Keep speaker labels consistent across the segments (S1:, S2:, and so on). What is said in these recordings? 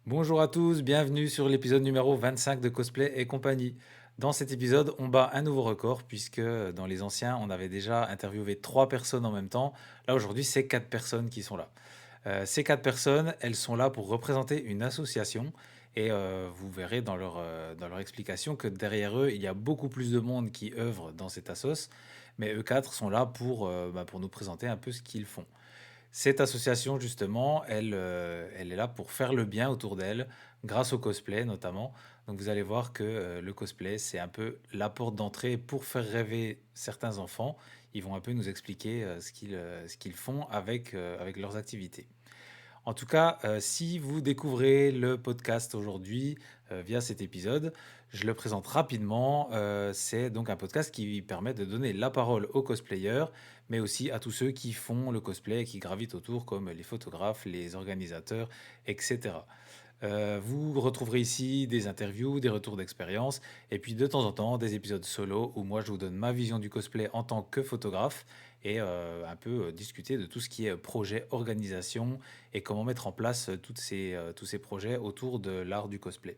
S1: Bonjour à tous, bienvenue sur l'épisode numéro 25 de Cosplay et compagnie. Dans cet épisode, on bat un nouveau record puisque dans les anciens, on avait déjà interviewé 3 personnes en même temps. Là, aujourd'hui, c'est 4 personnes qui sont là. Ces 4 personnes, elles sont là pour représenter une association et vous verrez dans leur explication que derrière eux, il y a beaucoup plus de monde qui œuvre dans cette assos, mais eux 4 sont là pour nous présenter un peu ce qu'ils font. Cette association, justement, elle est là pour faire le bien autour d'elle, grâce au cosplay notamment. Donc vous allez voir que le cosplay, c'est un peu la porte d'entrée pour faire rêver certains enfants. Ils vont un peu nous expliquer ce qu'ils font avec leurs activités. En tout cas, si vous découvrez le podcast aujourd'hui via cet épisode, je le présente rapidement. C'est donc un podcast qui permet de donner la parole aux cosplayers, mais aussi à tous ceux qui font le cosplay et qui gravitent autour, comme les photographes, les organisateurs, etc. Vous retrouverez ici des interviews, des retours d'expérience, et puis de temps en temps des épisodes solo où moi je vous donne ma vision du cosplay en tant que photographe et un peu discuter de tout ce qui est projet, organisation et comment mettre en place tous ces projets autour de l'art du cosplay.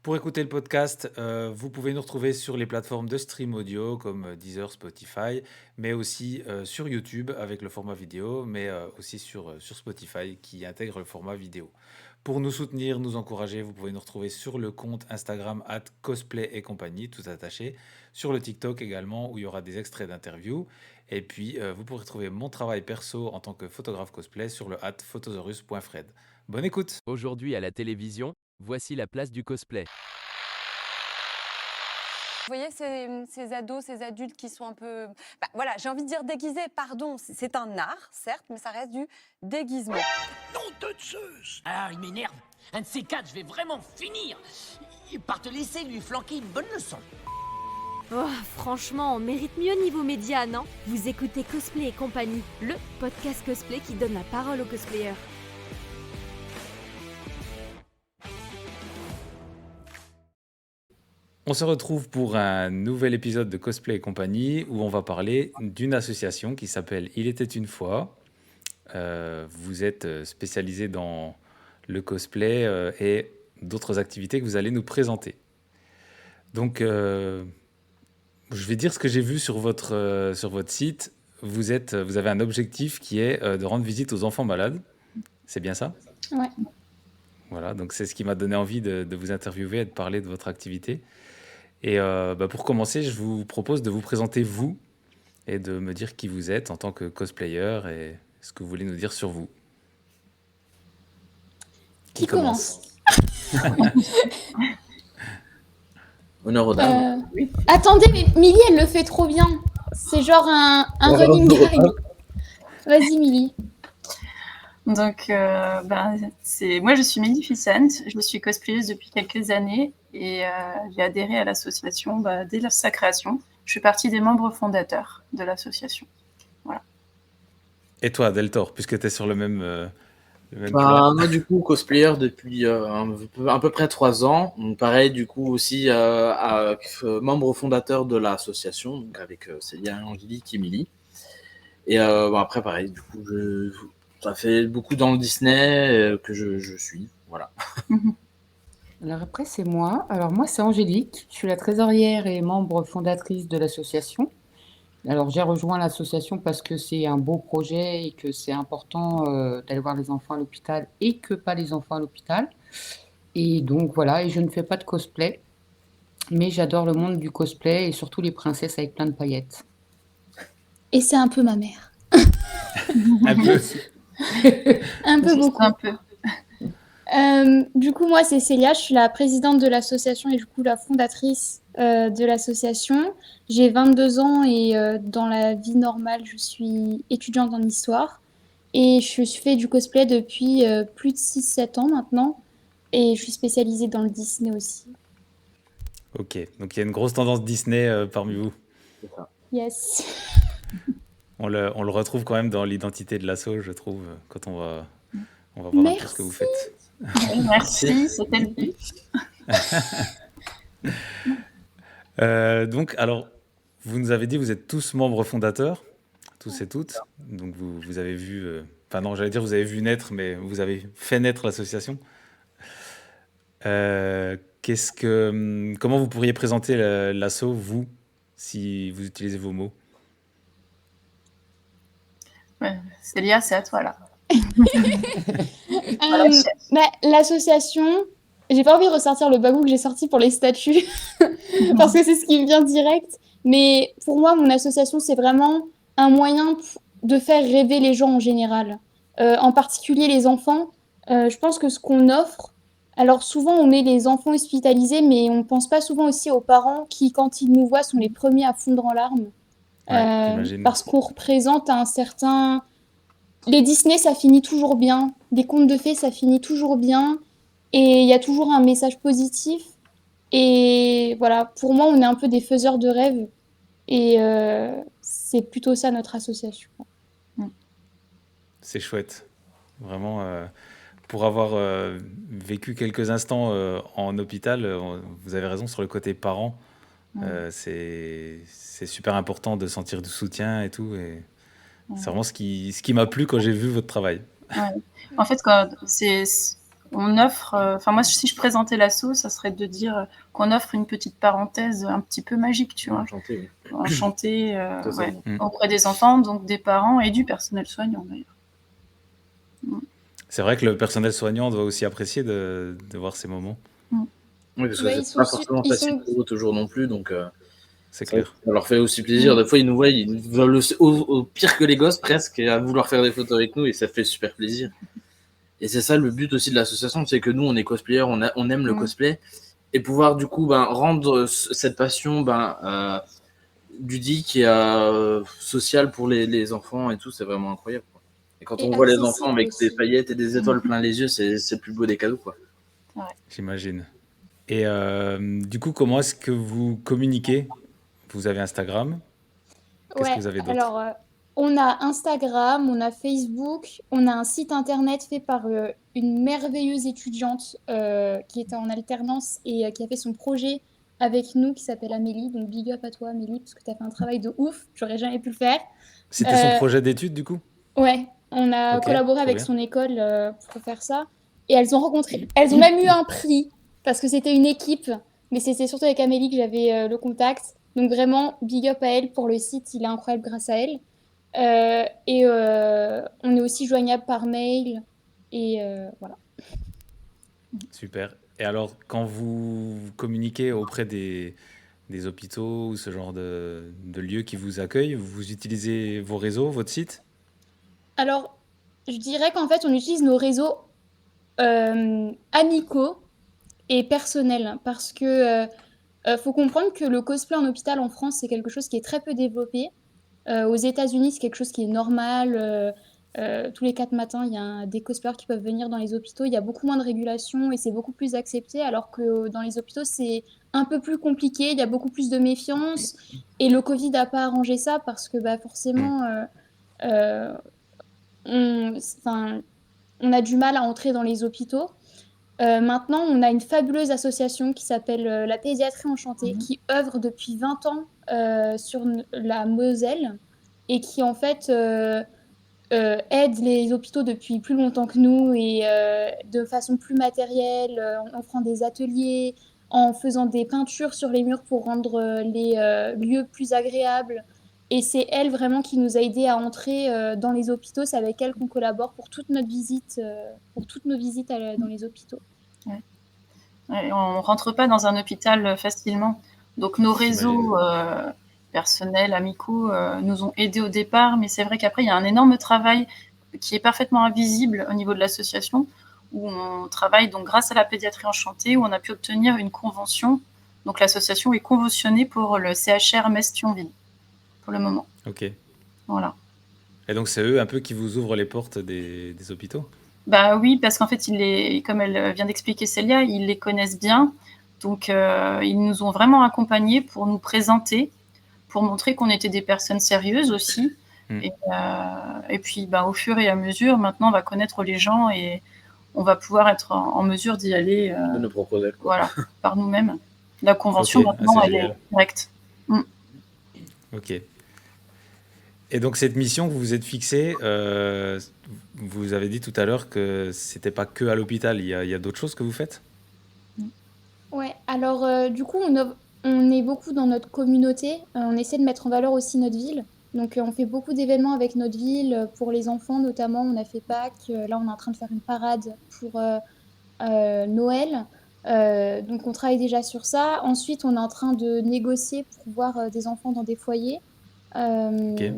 S1: Pour écouter le podcast, vous pouvez nous retrouver sur les plateformes de stream audio comme Deezer, Spotify, mais aussi sur YouTube avec le format vidéo, mais aussi sur Spotify qui intègre le format vidéo. Pour nous soutenir, nous encourager, vous pouvez nous retrouver sur le compte Instagram @cosplay et compagnie, tout attaché, sur le TikTok également où il y aura des extraits d'interviews. Et puis, vous pourrez trouver mon travail perso en tant que photographe cosplay sur le @photosaurus.fred. Bonne écoute!
S2: Aujourd'hui à la télévision, voici la place du cosplay.
S3: Vous voyez ces ados, ces adultes qui sont un peu, voilà, j'ai envie de dire déguisés, pardon, c'est un art, certes, mais ça reste du déguisement.
S4: Nom de Zeus! Ah, il m'énerve. Un de ces quatre, je vais vraiment finir par te laisser lui flanquer une bonne leçon.
S5: Oh, franchement, on mérite mieux niveau média, non? Vous écoutez Cosplay et compagnie, le podcast cosplay qui donne la parole aux cosplayers.
S1: On se retrouve pour un nouvel épisode de Cosplay et compagnie où on va parler d'une association qui s'appelle Il était une fois. Vous êtes spécialisé dans le cosplay et d'autres activités que vous allez nous présenter. Donc, je vais dire ce que j'ai vu sur votre site. Vous avez un objectif qui est de rendre visite aux enfants malades. C'est bien ça?
S6: Ouais.
S1: Voilà, donc c'est ce qui m'a donné envie de vous interviewer et de parler de votre activité. Et pour commencer, je vous propose de vous présenter vous et de me dire qui vous êtes en tant que cosplayer et ce que vous voulez nous dire sur vous.
S6: Qui commence?
S7: Honneur aux dames.
S6: Attendez, mais Milly, elle le fait trop bien. C'est genre un running gag. Vas-y, Milly.
S8: Donc, moi, je suis Milly Fissant. Je suis cosplayeuse depuis quelques années et j'ai adhéré à l'association dès sa création. Je suis partie des membres fondateurs de l'association. Voilà.
S1: Et toi, Deltor, puisque tu es sur le même plan.
S7: Moi, du coup, cosplayer depuis à peu près 3 ans. Donc, pareil, du coup, aussi membre fondateur de l'association, donc avec Célia, Angélique et Émilie. Et après, pareil, du coup, ça fait beaucoup dans le Disney que je suis. Voilà.
S9: Alors après, c'est moi. Alors moi, c'est Angélique. Je suis la trésorière et membre fondatrice de l'association. Alors j'ai rejoint l'association parce que c'est un beau projet et que c'est important d'aller voir les enfants à l'hôpital et que pas les enfants à l'hôpital. Et donc voilà, et je ne fais pas de cosplay, mais j'adore le monde du cosplay et surtout les princesses avec plein de paillettes.
S6: Et c'est un peu ma mère.
S1: Un peu.
S6: Un peu
S8: Juste
S6: beaucoup.
S8: un peu.
S6: Du coup, moi, c'est Célia. Je suis la présidente de l'association et du coup la fondatrice de l'association. J'ai 22 ans et dans la vie normale, je suis étudiante en histoire. Et je fais du cosplay depuis plus de 6-7 ans maintenant. Et je suis spécialisée dans le Disney aussi.
S1: Ok, donc il y a une grosse tendance Disney parmi vous.
S7: C'est ça.
S6: Yes.
S1: On le retrouve quand même dans l'identité de l'asso, je trouve, quand on va voir un peu ce que vous faites.
S8: Merci, c'était le but.
S1: Donc, alors, vous nous avez dit, vous êtes tous membres fondateurs, tous et toutes. Donc, vous avez vu, enfin non, j'allais dire vous avez vu naître, mais vous avez fait naître l'association. Comment vous pourriez présenter l'asso, vous, si vous utilisez vos mots?
S8: Ouais, Célia, c'est à toi là.
S6: L'association, j'ai pas envie de ressortir le bagou que j'ai sorti pour les statuts, parce que c'est ce qui me vient direct. Mais pour moi, mon association, c'est vraiment un moyen de faire rêver les gens en général, en particulier les enfants. Je pense que ce qu'on offre, alors souvent on met les enfants hospitalisés, mais on pense pas souvent aussi aux parents qui, quand ils nous voient, sont les premiers à fondre en larmes,
S1: Ouais, j'imagine.
S6: parce qu'on représente un certain... Les Disney, ça finit toujours bien. Les contes de fées, ça finit toujours bien. Et il y a toujours un message positif. Et voilà, pour moi, on est un peu des faiseurs de rêves. Et c'est plutôt ça notre association.
S1: C'est chouette. Vraiment, pour avoir vécu quelques instants en hôpital, vous avez raison sur le côté parent. C'est super important de sentir du soutien et tout. Et c'est vraiment ce qui m'a plu quand j'ai vu votre travail.
S8: Ouais. En fait, on offre. Enfin, moi, si je présentais l'asso, ça serait de dire qu'on offre une petite parenthèse un petit peu magique, tu vois.
S7: Enchanté, oui.
S8: Enchantée
S7: Totalement.
S8: auprès des enfants, donc des parents et du personnel soignant d'ailleurs.
S1: C'est vrai que le personnel soignant doit aussi apprécier de voir ces moments.
S7: Oui, parce que
S6: Ouais,
S7: c'est pas forcément facile pour eux toujours non plus, donc
S1: C'est clair.
S7: ça leur fait aussi plaisir. Des fois, ils nous voient, ils veulent au pire que les gosses presque, à vouloir faire des photos avec nous, et ça fait super plaisir. Et c'est ça le but aussi de l'association, c'est que nous, on est cosplayers, on aime le cosplay, et pouvoir du coup rendre cette passion ludique et sociale pour les enfants et tout, c'est vraiment incroyable, quoi. Et quand
S6: Et
S7: on voit les
S6: accessible
S7: enfants avec des
S6: aussi.
S7: paillettes et des étoiles plein les yeux, c'est le plus beau des cadeaux, quoi.
S1: J'imagine. Et du coup, comment est-ce que vous communiquez? Vous avez Instagram? Qu'est-ce que
S6: Ouais,
S1: vous avez d'autre?
S6: alors on a Instagram, on a Facebook, on a un site internet fait par une merveilleuse étudiante qui était en alternance et qui a fait son projet avec nous, qui s'appelle Amélie. Donc big up à toi Amélie, parce que tu as fait un travail de ouf, j'aurais jamais pu le faire.
S1: C'était son
S6: Euh,
S1: projet d'études, du coup?
S6: Ouais, on a
S1: Ok,
S6: collaboré
S1: trop
S6: avec
S1: bien.
S6: son école pour faire ça. Et elles ont même eu un prix, parce que c'était une équipe, mais c'était surtout avec Amélie que j'avais le contact. Donc vraiment, big up à elle pour le site, il est incroyable grâce à elle. On est aussi joignable par mail. Et voilà.
S1: Super. Et alors, quand vous communiquez auprès des hôpitaux ou ce genre de lieux qui vous accueillent, vous utilisez vos réseaux, votre site?
S6: Alors, je dirais qu'en fait, on utilise nos réseaux amicaux et personnels, parce que faut comprendre que le cosplay en hôpital en France, c'est quelque chose qui est très peu développé. Aux États-Unis, c'est quelque chose qui est normal. Tous les 4 matins, il y a des cosplayers qui peuvent venir dans les hôpitaux. Il y a beaucoup moins de régulation et c'est beaucoup plus accepté, alors que dans les hôpitaux, c'est un peu plus compliqué. Il y a beaucoup plus de méfiance. Et le Covid n'a pas arrangé ça parce que forcément, euh, enfin, on a du mal à entrer dans les hôpitaux. Maintenant, on a une fabuleuse association qui s'appelle la Pédiatrie Enchantée, qui œuvre depuis 20 ans sur la Moselle et qui en fait aide les hôpitaux depuis plus longtemps que nous et de façon plus matérielle, en offrant des ateliers, en faisant des peintures sur les murs pour rendre les lieux plus agréables. Et c'est elle vraiment qui nous a aidés à entrer dans les hôpitaux. C'est avec elle qu'on collabore pour toute notre visite, pour toutes nos visites dans les hôpitaux.
S8: Ouais, on rentre pas dans un hôpital facilement. Donc nos réseaux personnels, amicaux nous ont aidés au départ, mais c'est vrai qu'après, il y a un énorme travail qui est parfaitement invisible au niveau de l'association, où on travaille donc grâce à la pédiatrie enchantée, où on a pu obtenir une convention. Donc l'association est conventionnée pour le CHR Metz-Thionville, pour le moment.
S1: Ok.
S8: Voilà.
S1: Et donc, c'est eux un peu qui vous ouvrent les portes des hôpitaux?
S8: Bah oui, parce qu'en fait, comme elle vient d'expliquer Célia, ils les connaissent bien. Donc, ils nous ont vraiment accompagnés pour nous présenter, pour montrer qu'on était des personnes sérieuses aussi. Et puis, au fur et à mesure, maintenant, on va connaître les gens et on va pouvoir être en mesure d'y aller
S7: De nous proposer, quoi.
S8: voilà, par nous-mêmes. La convention,
S1: Ok,
S8: maintenant,
S1: c'est
S8: elle
S1: génial.
S8: est directe.
S1: Ok. Et donc, cette mission que vous vous êtes fixée, vous avez dit tout à l'heure que c'était pas que à l'hôpital, il y a d'autres choses que vous faites?
S6: Ouais, alors du coup, on est beaucoup dans notre communauté. On essaie de mettre en valeur aussi notre ville. Donc, on fait beaucoup d'événements avec notre ville. Pour les enfants, notamment, on a fait Pâques. Là, on est en train de faire une parade pour Noël. Donc, on travaille déjà sur ça. Ensuite, on est en train de négocier pour voir des enfants dans des foyers.
S1: Ok.
S6: Euh,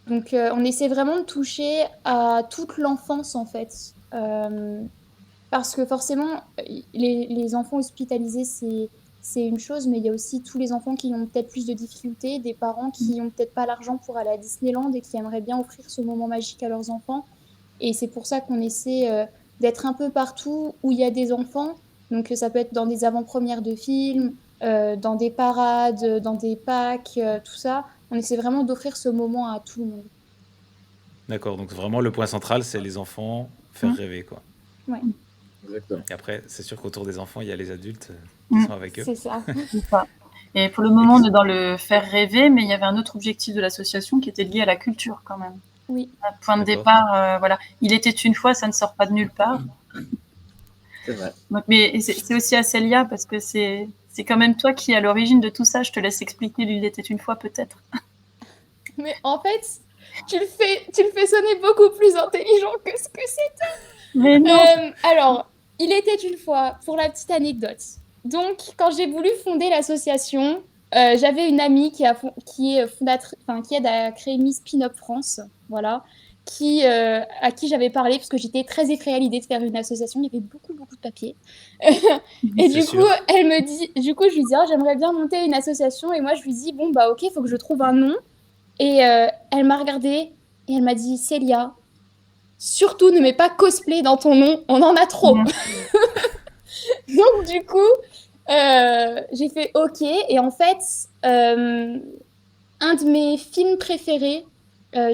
S6: donc, on essaie vraiment de toucher à toute l'enfance, en fait. Parce que forcément, les enfants hospitalisés, c'est une chose, mais il y a aussi tous les enfants qui ont peut-être plus de difficultés, des parents qui n'ont peut-être pas l'argent pour aller à Disneyland et qui aimeraient bien offrir ce moment magique à leurs enfants. Et c'est pour ça qu'on essaie d'être un peu partout où il y a des enfants. Donc ça peut être dans des avant-premières de films, dans des parades, dans des Pâques, tout ça. On essaie vraiment d'offrir ce moment à tout le monde.
S1: D'accord, donc vraiment le point central, c'est les enfants, faire rêver, quoi.
S6: Ouais,
S7: Exactement.
S1: Et après, c'est sûr qu'autour des enfants, il y a les adultes qui sont avec eux.
S6: c'est ça.
S8: C'est ça. Et pour le moment, on est dans le faire rêver, mais il y avait un autre objectif de l'association qui était lié à la culture quand même.
S6: Oui.
S8: Un point de
S1: D'accord.
S8: départ, voilà. Il était une fois, ça ne sort pas de nulle part.
S7: C'est vrai.
S8: Donc, mais c'est aussi à Célia, parce que c'est quand même toi qui es à l'origine de tout ça. Je te laisse expliquer l'Il était une fois, peut-être.
S6: Mais en fait, tu le fais sonner beaucoup plus intelligent que ce que c'est.
S8: Mais non.
S6: Alors, il était une fois, pour la petite anecdote. Donc, quand j'ai voulu fonder l'association, j'avais une amie qui est fondatrice, enfin, qui aide à créer Miss Pin-Up France, voilà, à qui j'avais parlé parce que j'étais très effrayée à l'idée de faire une association. Il y avait beaucoup, beaucoup de papiers. Et
S1: C'est
S6: du
S1: sûr.
S6: coup, elle me dit, je lui dis, oh, j'aimerais bien monter une association. Et moi, je lui dis, bon, bah, ok, il faut que je trouve un nom. Et elle m'a regardée et elle m'a dit, Célia, surtout ne mets pas cosplay dans ton nom, on en a trop. Donc du coup, j'ai fait OK. Et en fait, un de mes films préférés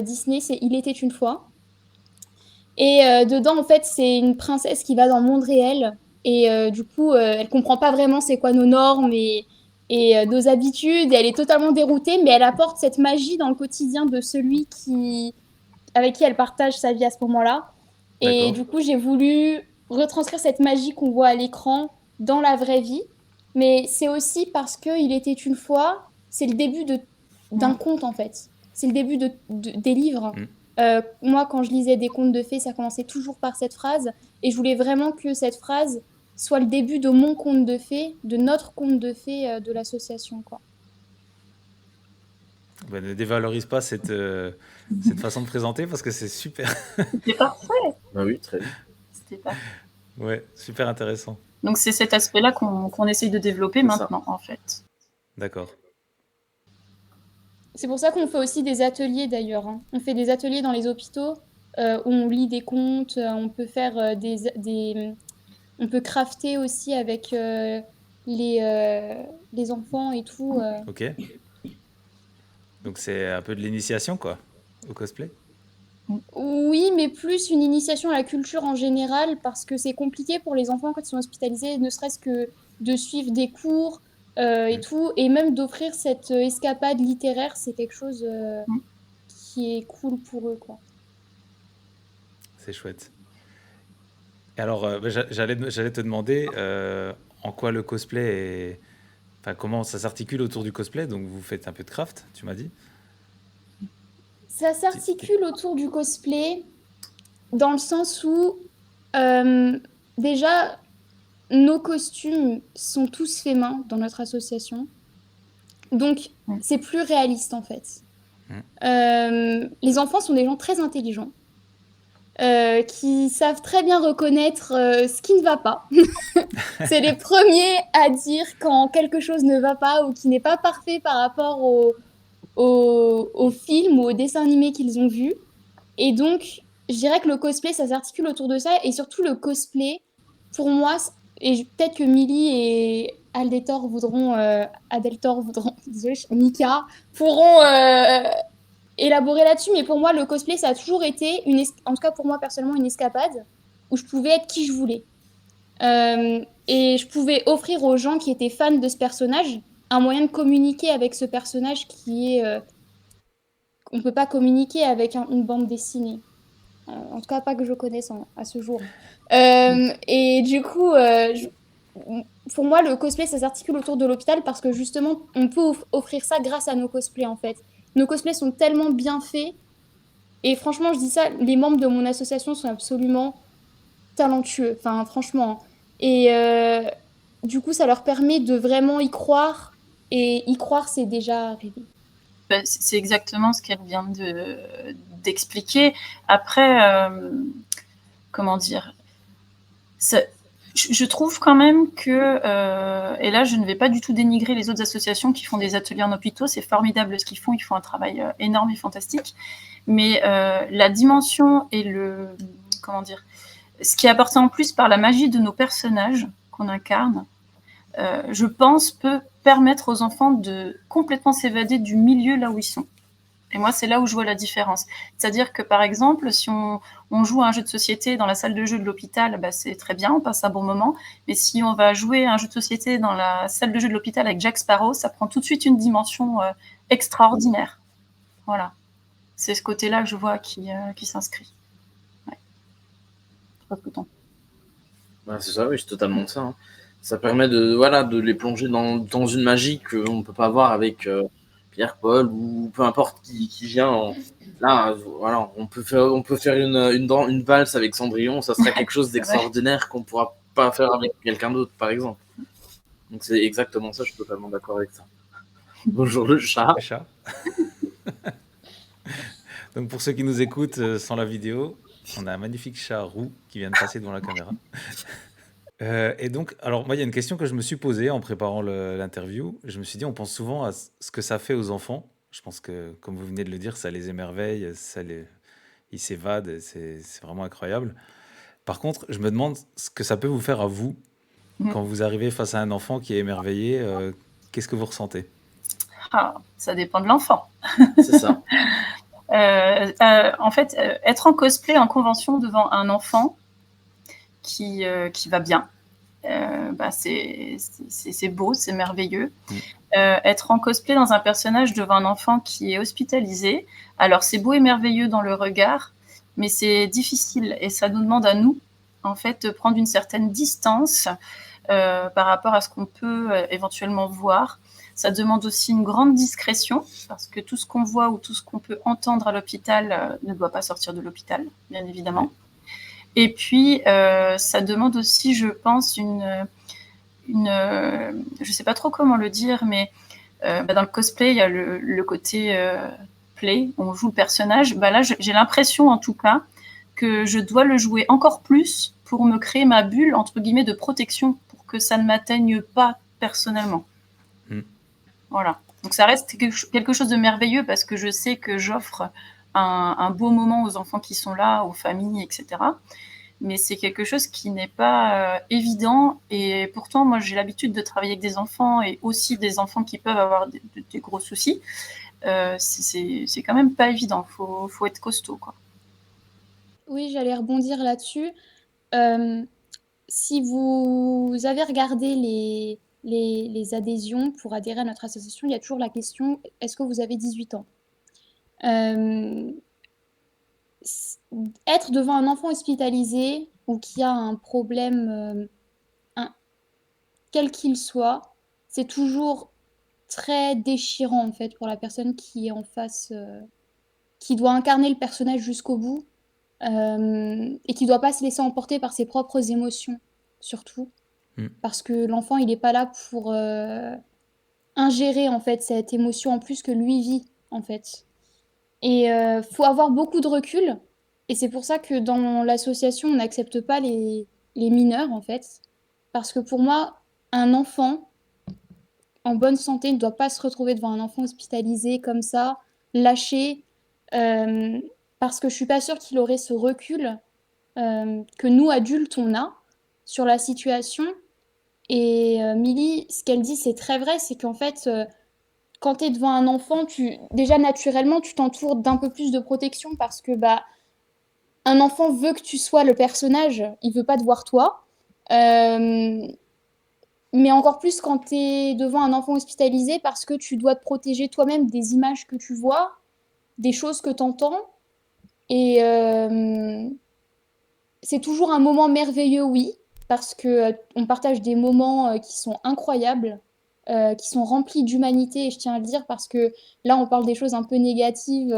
S6: Disney, c'est Il était une fois. Et dedans, en fait, c'est une princesse qui va dans le monde réel. Et du coup, elle comprend pas vraiment c'est quoi nos normes et nos habitudes. Et elle est totalement déroutée, mais elle apporte cette magie dans le quotidien de celui avec qui elle partage sa vie à ce moment-là. Et
S1: D'accord.
S6: du coup, j'ai voulu retranscrire cette magie qu'on voit à l'écran dans la vraie vie. Mais c'est aussi parce qu'il était une fois, c'est le début d'un conte en fait. C'est le début des livres. Moi, quand je lisais des contes de fées, ça commençait toujours par cette phrase. Et je voulais vraiment que cette phrase soit le début de mon conte de fées, de notre conte de fées de l'association, quoi.
S1: Bah, ne dévalorise pas cette façon de présenter parce que c'est super.
S8: C'était parfait.
S7: Bah oui, très bien.
S8: C'était parfait.
S1: Ouais, super intéressant.
S8: Donc c'est cet aspect-là qu'on essaye de développer
S7: C'est ça.
S8: maintenant, en fait.
S1: D'accord.
S6: C'est pour ça qu'on fait aussi des ateliers d'ailleurs, hein. On fait des ateliers dans les hôpitaux où on lit des contes, on peut faire on peut crafter aussi avec les enfants et tout.
S1: Ok. Donc c'est un peu de l'initiation, quoi, au cosplay.
S6: Oui, mais plus une initiation à la culture en général, parce que c'est compliqué pour les enfants quand ils sont hospitalisés, ne serait-ce que de suivre des cours et tout, et même d'offrir cette escapade littéraire, c'est quelque chose qui est cool pour eux, quoi.
S1: C'est chouette. Et alors, bah, j'allais te demander en quoi le cosplay est... Enfin, comment ça s'articule autour du cosplay. Donc, vous faites un peu de craft, tu m'as dit.
S6: Ça s'articule autour du cosplay dans le sens où déjà nos costumes sont tous faits main dans notre association. Donc c'est plus réaliste en fait. Les enfants sont des gens très intelligents qui savent très bien reconnaître ce qui ne va pas. C'est les premiers à dire quand quelque chose ne va pas ou qui n'est pas parfait par rapport au film ou au dessin animé qu'ils ont vu. Et donc, je dirais que le cosplay, ça s'articule autour de ça. Et surtout, le cosplay, pour moi, et peut-être que Millie et Adeltor voudront, désolé, Mika, pourront élaborer là-dessus. Mais pour moi, le cosplay, ça a toujours été, en tout cas pour moi personnellement, une escapade où je pouvais être qui je voulais. Et je pouvais offrir aux gens qui étaient fans de ce personnage un moyen de communiquer avec ce personnage qui est... on ne peut pas communiquer avec une bande dessinée. En tout cas, pas que je connaisse à ce jour. Et du coup, pour moi, le cosplay, ça s'articule autour de l'hôpital parce que justement, on peut offrir ça grâce à nos cosplays, en fait. Nos cosplays sont tellement bien faits. Et franchement, je dis ça, les membres de mon association sont absolument talentueux. Enfin, franchement. Et du coup, ça leur permet de vraiment y croire. Et y croire, c'est déjà arrivé.
S8: C'est exactement ce qu'elle vient d'expliquer. Après, comment dire, je trouve quand même que, et là je ne vais pas du tout dénigrer les autres associations qui font des ateliers en hôpitaux, c'est formidable ce qu'ils font, ils font un travail énorme et fantastique, mais la dimension et comment dire, ce qui est apporté en plus par la magie de nos personnages qu'on incarne, je pense peut permettre aux enfants de complètement s'évader du milieu là où ils sont. Et moi, c'est là où je vois la différence. C'est-à-dire que, par exemple, si on joue à un jeu de société dans la salle de jeu de l'hôpital, bah, c'est très bien, on passe un bon moment. Mais si on va jouer à un jeu de société dans la salle de jeu de l'hôpital avec Jack Sparrow, ça prend tout de suite une dimension extraordinaire. Voilà. C'est ce côté-là que je vois qui s'inscrit. Ouais. Je sais pas ce que t'en penses.
S7: Bah, c'est ça, oui, c'est totalement ça. Hein. Ça permet de les plonger dans une magie qu'on ne peut pas voir avec Pierre, Paul ou peu importe qui vient. Là, voilà, on peut faire une valse avec Cendrillon, ça serait quelque chose d'extraordinaire qu'on ne pourra pas faire avec quelqu'un d'autre, par exemple. Donc c'est exactement ça, je suis totalement d'accord avec ça. Bonjour le chat.
S1: Le chat. Donc pour ceux qui nous écoutent sans la vidéo, on a un magnifique chat roux qui vient de passer devant la caméra. Et donc, alors moi, il y a une question que je me suis posée en préparant l'interview. Je me suis dit, on pense souvent à ce que ça fait aux enfants. Je pense que, comme vous venez de le dire, ça les émerveille, ils s'évadent, c'est vraiment incroyable. Par contre, je me demande ce que ça peut vous faire à vous quand vous arrivez face à un enfant qui est émerveillé. Qu'est-ce que vous ressentez?
S8: Ça dépend de l'enfant.
S7: C'est ça.
S8: En fait, être en cosplay en convention devant un enfant qui va bien, bah c'est beau, c'est merveilleux. Être en cosplay dans un personnage devant un enfant qui est hospitalisé, alors c'est beau et merveilleux dans le regard, mais c'est difficile et ça nous demande à nous, en fait, de prendre une certaine distance par rapport à ce qu'on peut éventuellement voir. Ça demande aussi une grande discrétion, parce que tout ce qu'on voit ou tout ce qu'on peut entendre à l'hôpital ne doit pas sortir de l'hôpital, bien évidemment. Et puis, ça demande aussi, je pense, je ne sais pas trop comment le dire, mais dans le cosplay, il y a le côté play, on joue le personnage. Bah là, j'ai l'impression, en tout cas, que je dois le jouer encore plus pour me créer ma bulle, entre guillemets, de protection, pour que ça ne m'atteigne pas personnellement. Voilà. Donc ça reste quelque chose de merveilleux parce que je sais que j'offre un beau moment aux enfants qui sont là, aux familles, etc. Mais c'est quelque chose qui n'est pas évident. Et pourtant, moi, j'ai l'habitude de travailler avec des enfants et aussi des enfants qui peuvent avoir des gros soucis. C'est quand même pas évident. Faut être costaud, quoi.
S6: Oui, j'allais rebondir là-dessus. Si vous avez regardé les adhésions pour adhérer à notre association, il y a toujours la question, est-ce que vous avez 18 ans? Être devant un enfant hospitalisé ou qui a un problème, quel qu'il soit, c'est toujours très déchirant en fait pour la personne qui est en face, qui doit incarner le personnage jusqu'au bout, et qui doit pas se laisser emporter par ses propres émotions, surtout. Parce que l'enfant, il n'est pas là pour ingérer en fait cette émotion en plus que lui vit en fait. Et faut avoir beaucoup de recul. Et c'est pour ça que dans l'association, on n'accepte pas les mineurs en fait. Parce que pour moi, un enfant en bonne santé ne doit pas se retrouver devant un enfant hospitalisé comme ça, lâché, parce que je suis pas sûre qu'il aurait ce recul que nous adultes on a sur la situation. Et Milly, ce qu'elle dit, c'est très vrai, c'est qu'en fait, quand tu es devant un enfant, déjà naturellement, tu t'entoures d'un peu plus de protection parce que bah, un enfant veut que tu sois le personnage, il veut pas te voir toi. Mais encore plus quand tu es devant un enfant hospitalisé parce que tu dois te protéger toi-même des images que tu vois, des choses que tu entends. Et c'est toujours un moment merveilleux, oui, parce que on partage des moments qui sont incroyables, qui sont remplis d'humanité. Et je tiens à le dire parce que là, on parle des choses un peu négatives,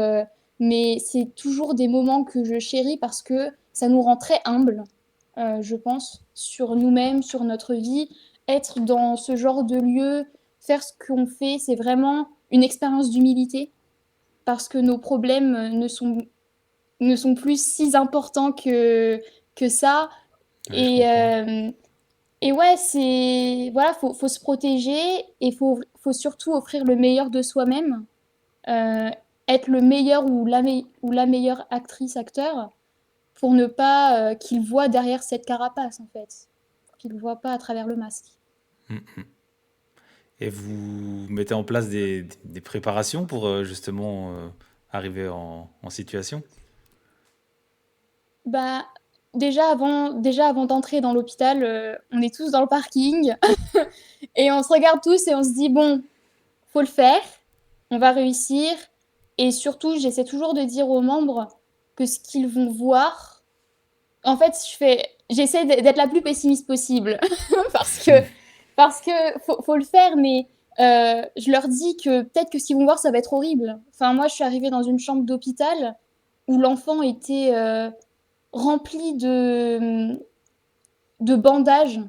S6: mais c'est toujours des moments que je chéris parce que ça nous rend très humbles, je pense, sur nous-mêmes, sur notre vie. Être dans ce genre de lieu, faire ce qu'on fait, c'est vraiment une expérience d'humilité parce que nos problèmes ne sont plus si importants que ça.
S1: Ouais, je
S6: Et,
S1: comprends.
S6: et ouais, voilà, faut se protéger et faut surtout offrir le meilleur de soi-même, euh, être le meilleur ou la meilleure actrice, acteur, pour ne pas qu'ils voient derrière cette carapace, en fait. Qu'ils ne voient pas à travers le masque.
S1: Mm, mm. Et vous mettez en place des préparations pour justement arriver en situation?
S6: Bah, déjà avant d'entrer dans l'hôpital, on est tous dans le parking et on se regarde tous et on se dit, bon, faut le faire, on va réussir. Et surtout, j'essaie toujours de dire aux membres que ce qu'ils vont voir, en fait, j'essaie d'être la plus pessimiste possible parce que, faut le faire, mais je leur dis que peut-être que ce qu'ils vont voir, ça va être horrible. Enfin, moi, je suis arrivée dans une chambre d'hôpital où l'enfant était rempli de bandages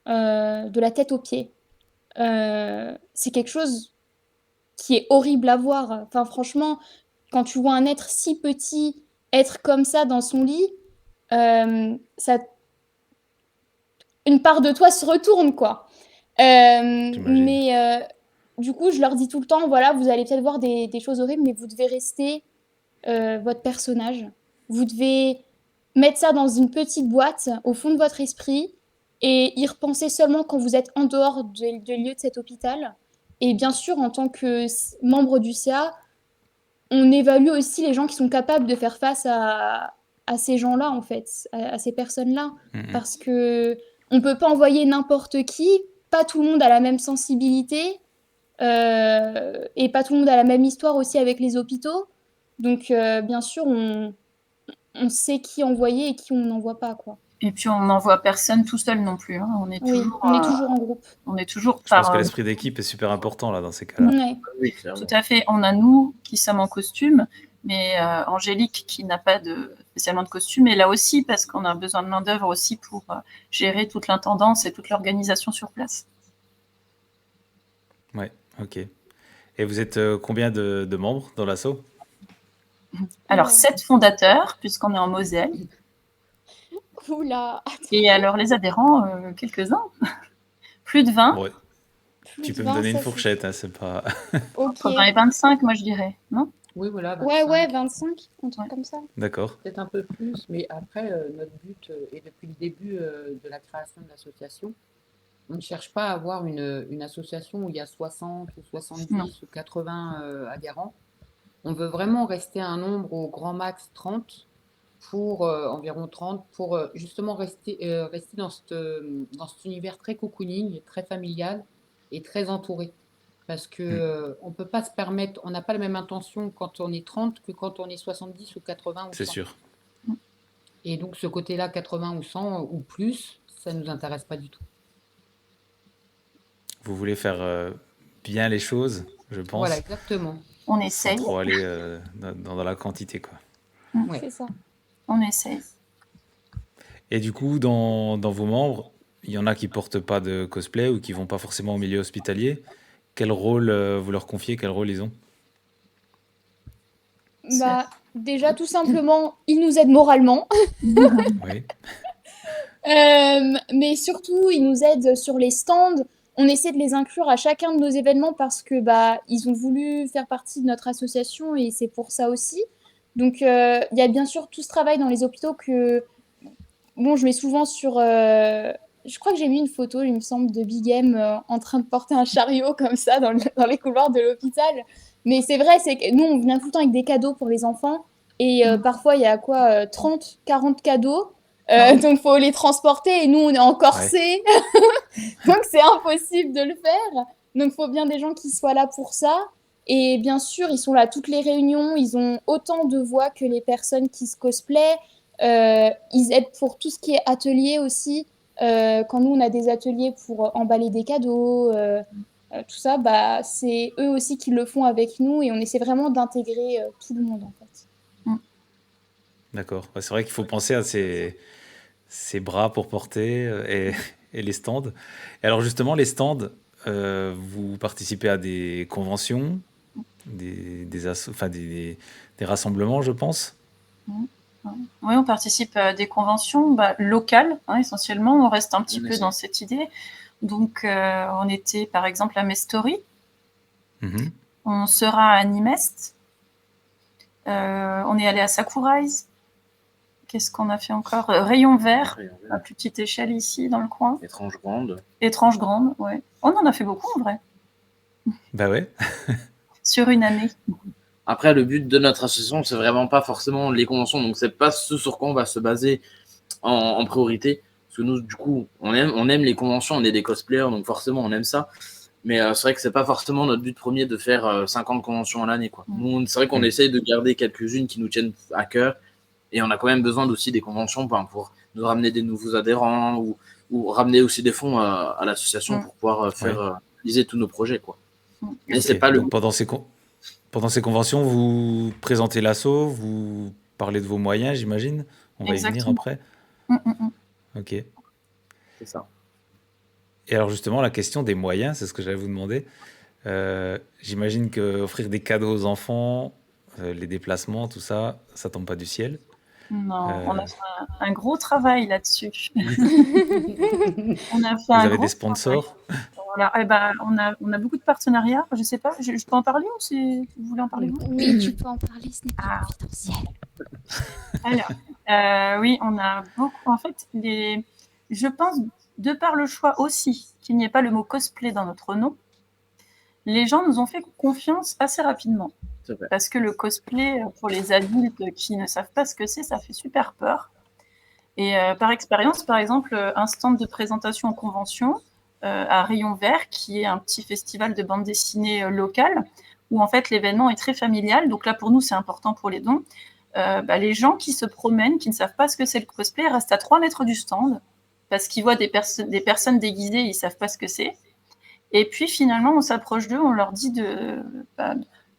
S6: de la tête aux pieds. C'est quelque chose qui est horrible à voir. Enfin, franchement, quand tu vois un être si petit être comme ça dans son lit, ça, une part de toi se retourne, quoi.
S1: J'imagine.
S6: Mais du coup, je leur dis tout le temps, voilà, vous allez peut-être voir des choses horribles, mais vous devez rester votre personnage. Vous devez mettre ça dans une petite boîte au fond de votre esprit et y repenser seulement quand vous êtes en dehors de lieu de cet hôpital. Et bien sûr, en tant que membre du CA, on évalue aussi les gens qui sont capables de faire face à ces gens-là, en fait, à ces personnes-là.
S1: Mm, mm.
S6: Parce que on peut pas envoyer n'importe qui, pas tout le monde a la même sensibilité, et pas tout le monde a la même histoire aussi avec les hôpitaux. Donc, bien sûr, on sait qui envoyer et qui on n'envoie pas, quoi.
S8: Et puis on n'envoie personne tout seul non plus, hein. On est
S6: Oui,
S8: toujours,
S6: on est toujours en groupe.
S8: on est toujours
S1: Je pense
S8: par
S1: que l'esprit d'équipe est super important là dans ces cas-là.
S6: Ouais.
S7: Oui, clairement.
S8: tout à fait. On a nous qui sommes en costume, mais Angélique qui n'a pas spécialement de costume est là aussi parce qu'on a besoin de main d'œuvre aussi pour gérer toute l'intendance et toute l'organisation sur place.
S1: Ouais, ok. Et vous êtes combien de membres dans l'asso?
S8: Alors
S6: Oula.
S8: 7 fondateurs puisqu'on est en Moselle.
S6: Oula,
S8: Et alors les adhérents, quelques-uns, plus de 20,
S1: Ouais,
S6: plus
S1: tu
S6: de
S1: peux me
S6: 20,
S1: donner une
S6: ça, c'est
S1: fourchette, hein, c'est pas.
S6: ok.
S8: entre 20 et 25, moi je dirais, non?
S9: Oui, voilà,
S6: Ouais,
S9: 25,
S6: 25, un truc
S8: Ouais.
S6: comme ça.
S1: D'accord.
S9: peut-être un peu plus, mais après, notre but, et depuis le début de la création de l'association, on ne cherche pas à avoir une association où il y a 60 ou 70
S8: Non.
S9: ou 80 adhérents. On veut vraiment rester à un nombre au grand max 30 pour environ 30 pour justement rester dans cet univers très cocooning, très familial et très entouré. Parce que on peut pas se permettre, on n'a pas la même intention quand on est 30 que quand on est 70 ou 80 ou
S1: C'est
S9: 100.
S1: sûr.
S9: Et donc ce côté-là, 80 ou 100 ou plus, ça nous intéresse pas du tout.
S1: Vous voulez faire bien les choses, je
S9: Voilà,
S1: pense,
S9: exactement.
S8: On
S1: sans
S8: essaye,
S1: trop aller dans la quantité, quoi.
S9: Ouais.
S6: C'est ça.
S8: on essaye.
S1: Et du coup, dans vos membres, il y en a qui portent pas de cosplay ou qui vont pas forcément au milieu hospitalier. Quel rôle vous leur confiez? Quel rôle ils ont?
S6: Bah, déjà, tout simplement, ils nous aident moralement.
S1: Oui,
S6: Mais surtout, ils nous aident sur les stands. On essaie de les inclure à chacun de nos événements parce que bah, ils ont voulu faire partie de notre association et c'est pour ça aussi. Donc, il y a bien sûr tout ce travail dans les hôpitaux que bon, je mets souvent sur. Je crois que j'ai mis une photo, il me semble, de Big M en train de porter un chariot comme ça dans les couloirs de l'hôpital. Mais c'est vrai, c'est que nous, on vient tout le temps avec des cadeaux pour les enfants. Et parfois, il y a quoi 30, 40 cadeaux. Donc, il faut les transporter. Et nous, on est en corset. Donc, c'est impossible de le faire. Donc, il faut bien des gens qui soient là pour ça. Et bien sûr, ils sont là à toutes les réunions. Ils ont autant de voix que les personnes qui se cosplayent. Ils aident pour tout ce qui est atelier aussi. Quand nous, on a des ateliers pour emballer des cadeaux, tout ça, bah, c'est eux aussi qui le font avec nous et on essaie vraiment d'intégrer tout le monde, en fait.
S1: D'accord. Ouais, c'est vrai qu'il faut penser à ces bras pour porter et les stands. Et alors justement, les stands, vous participez à des conventions, enfin des rassemblements, je pense.
S8: Oui, on participe à des conventions locales, hein, essentiellement. On reste un petit peu dans cette idée. Donc, on était par exemple à Mestory. On sera à Nimest. On est allé à Sakurai's. Qu'est-ce qu'on a fait encore? Rayon Vert, à plus petite échelle ici, dans le coin.
S7: Étrange Grande.
S8: Étrange Grande, ouais. On en a fait beaucoup, en vrai.
S1: Bah ouais.
S8: Sur une année.
S7: Après, le but de notre association, c'est vraiment pas forcément les conventions. Donc, c'est pas ce sur quoi on va se baser en priorité. Parce que nous, du coup, on aime les conventions, on est des cosplayers, donc forcément, on aime ça. Mais c'est vrai que c'est pas forcément notre but premier de faire 50 conventions à l'année, quoi. Nous, c'est vrai qu'on essaye de garder quelques-unes qui nous tiennent à cœur. Et on a quand même besoin aussi des conventions pour nous ramener des nouveaux adhérents ou ramener aussi des fonds à l'association pour pouvoir faire réaliser tous nos projets, quoi.
S1: Et c'est pas donc, pendant ces conventions, vous présentez l'asso, vous parlez de vos moyens, j'imagine. On va y venir après. Ok.
S7: C'est ça.
S1: Et alors justement, la question des moyens, c'est ce que j'allais vous demander. J'imagine qu'offrir des cadeaux aux enfants, les déplacements, tout ça, ça tombe pas du ciel.
S8: Non, on a fait un gros travail là-dessus.
S1: On a fait Vous avez des sponsors?
S8: Voilà. On a beaucoup de partenariats. Je sais pas, je peux en parler ou vous voulez en parler vous?
S6: Oui, tu peux en parler, ce n'est pas confidentiel.
S8: Alors, oui, on a beaucoup. En fait, je pense, de par le choix aussi qu'il n'y ait pas le mot cosplay dans notre nom, les gens nous ont fait confiance assez rapidement. Parce que le cosplay, pour les adultes qui ne savent pas ce que c'est, ça fait super peur. Et par expérience, par exemple, un stand de présentation en convention à Rayon Vert, qui est un petit festival de bande dessinée local, où en fait l'événement est très familial. Donc là, pour nous, c'est important pour les dons. Les gens qui se promènent, qui ne savent pas ce que c'est le cosplay, restent à 3 mètres du stand, parce qu'ils voient des personnes déguisées, ils ne savent pas ce que c'est. Et puis finalement, on s'approche d'eux, on leur dit de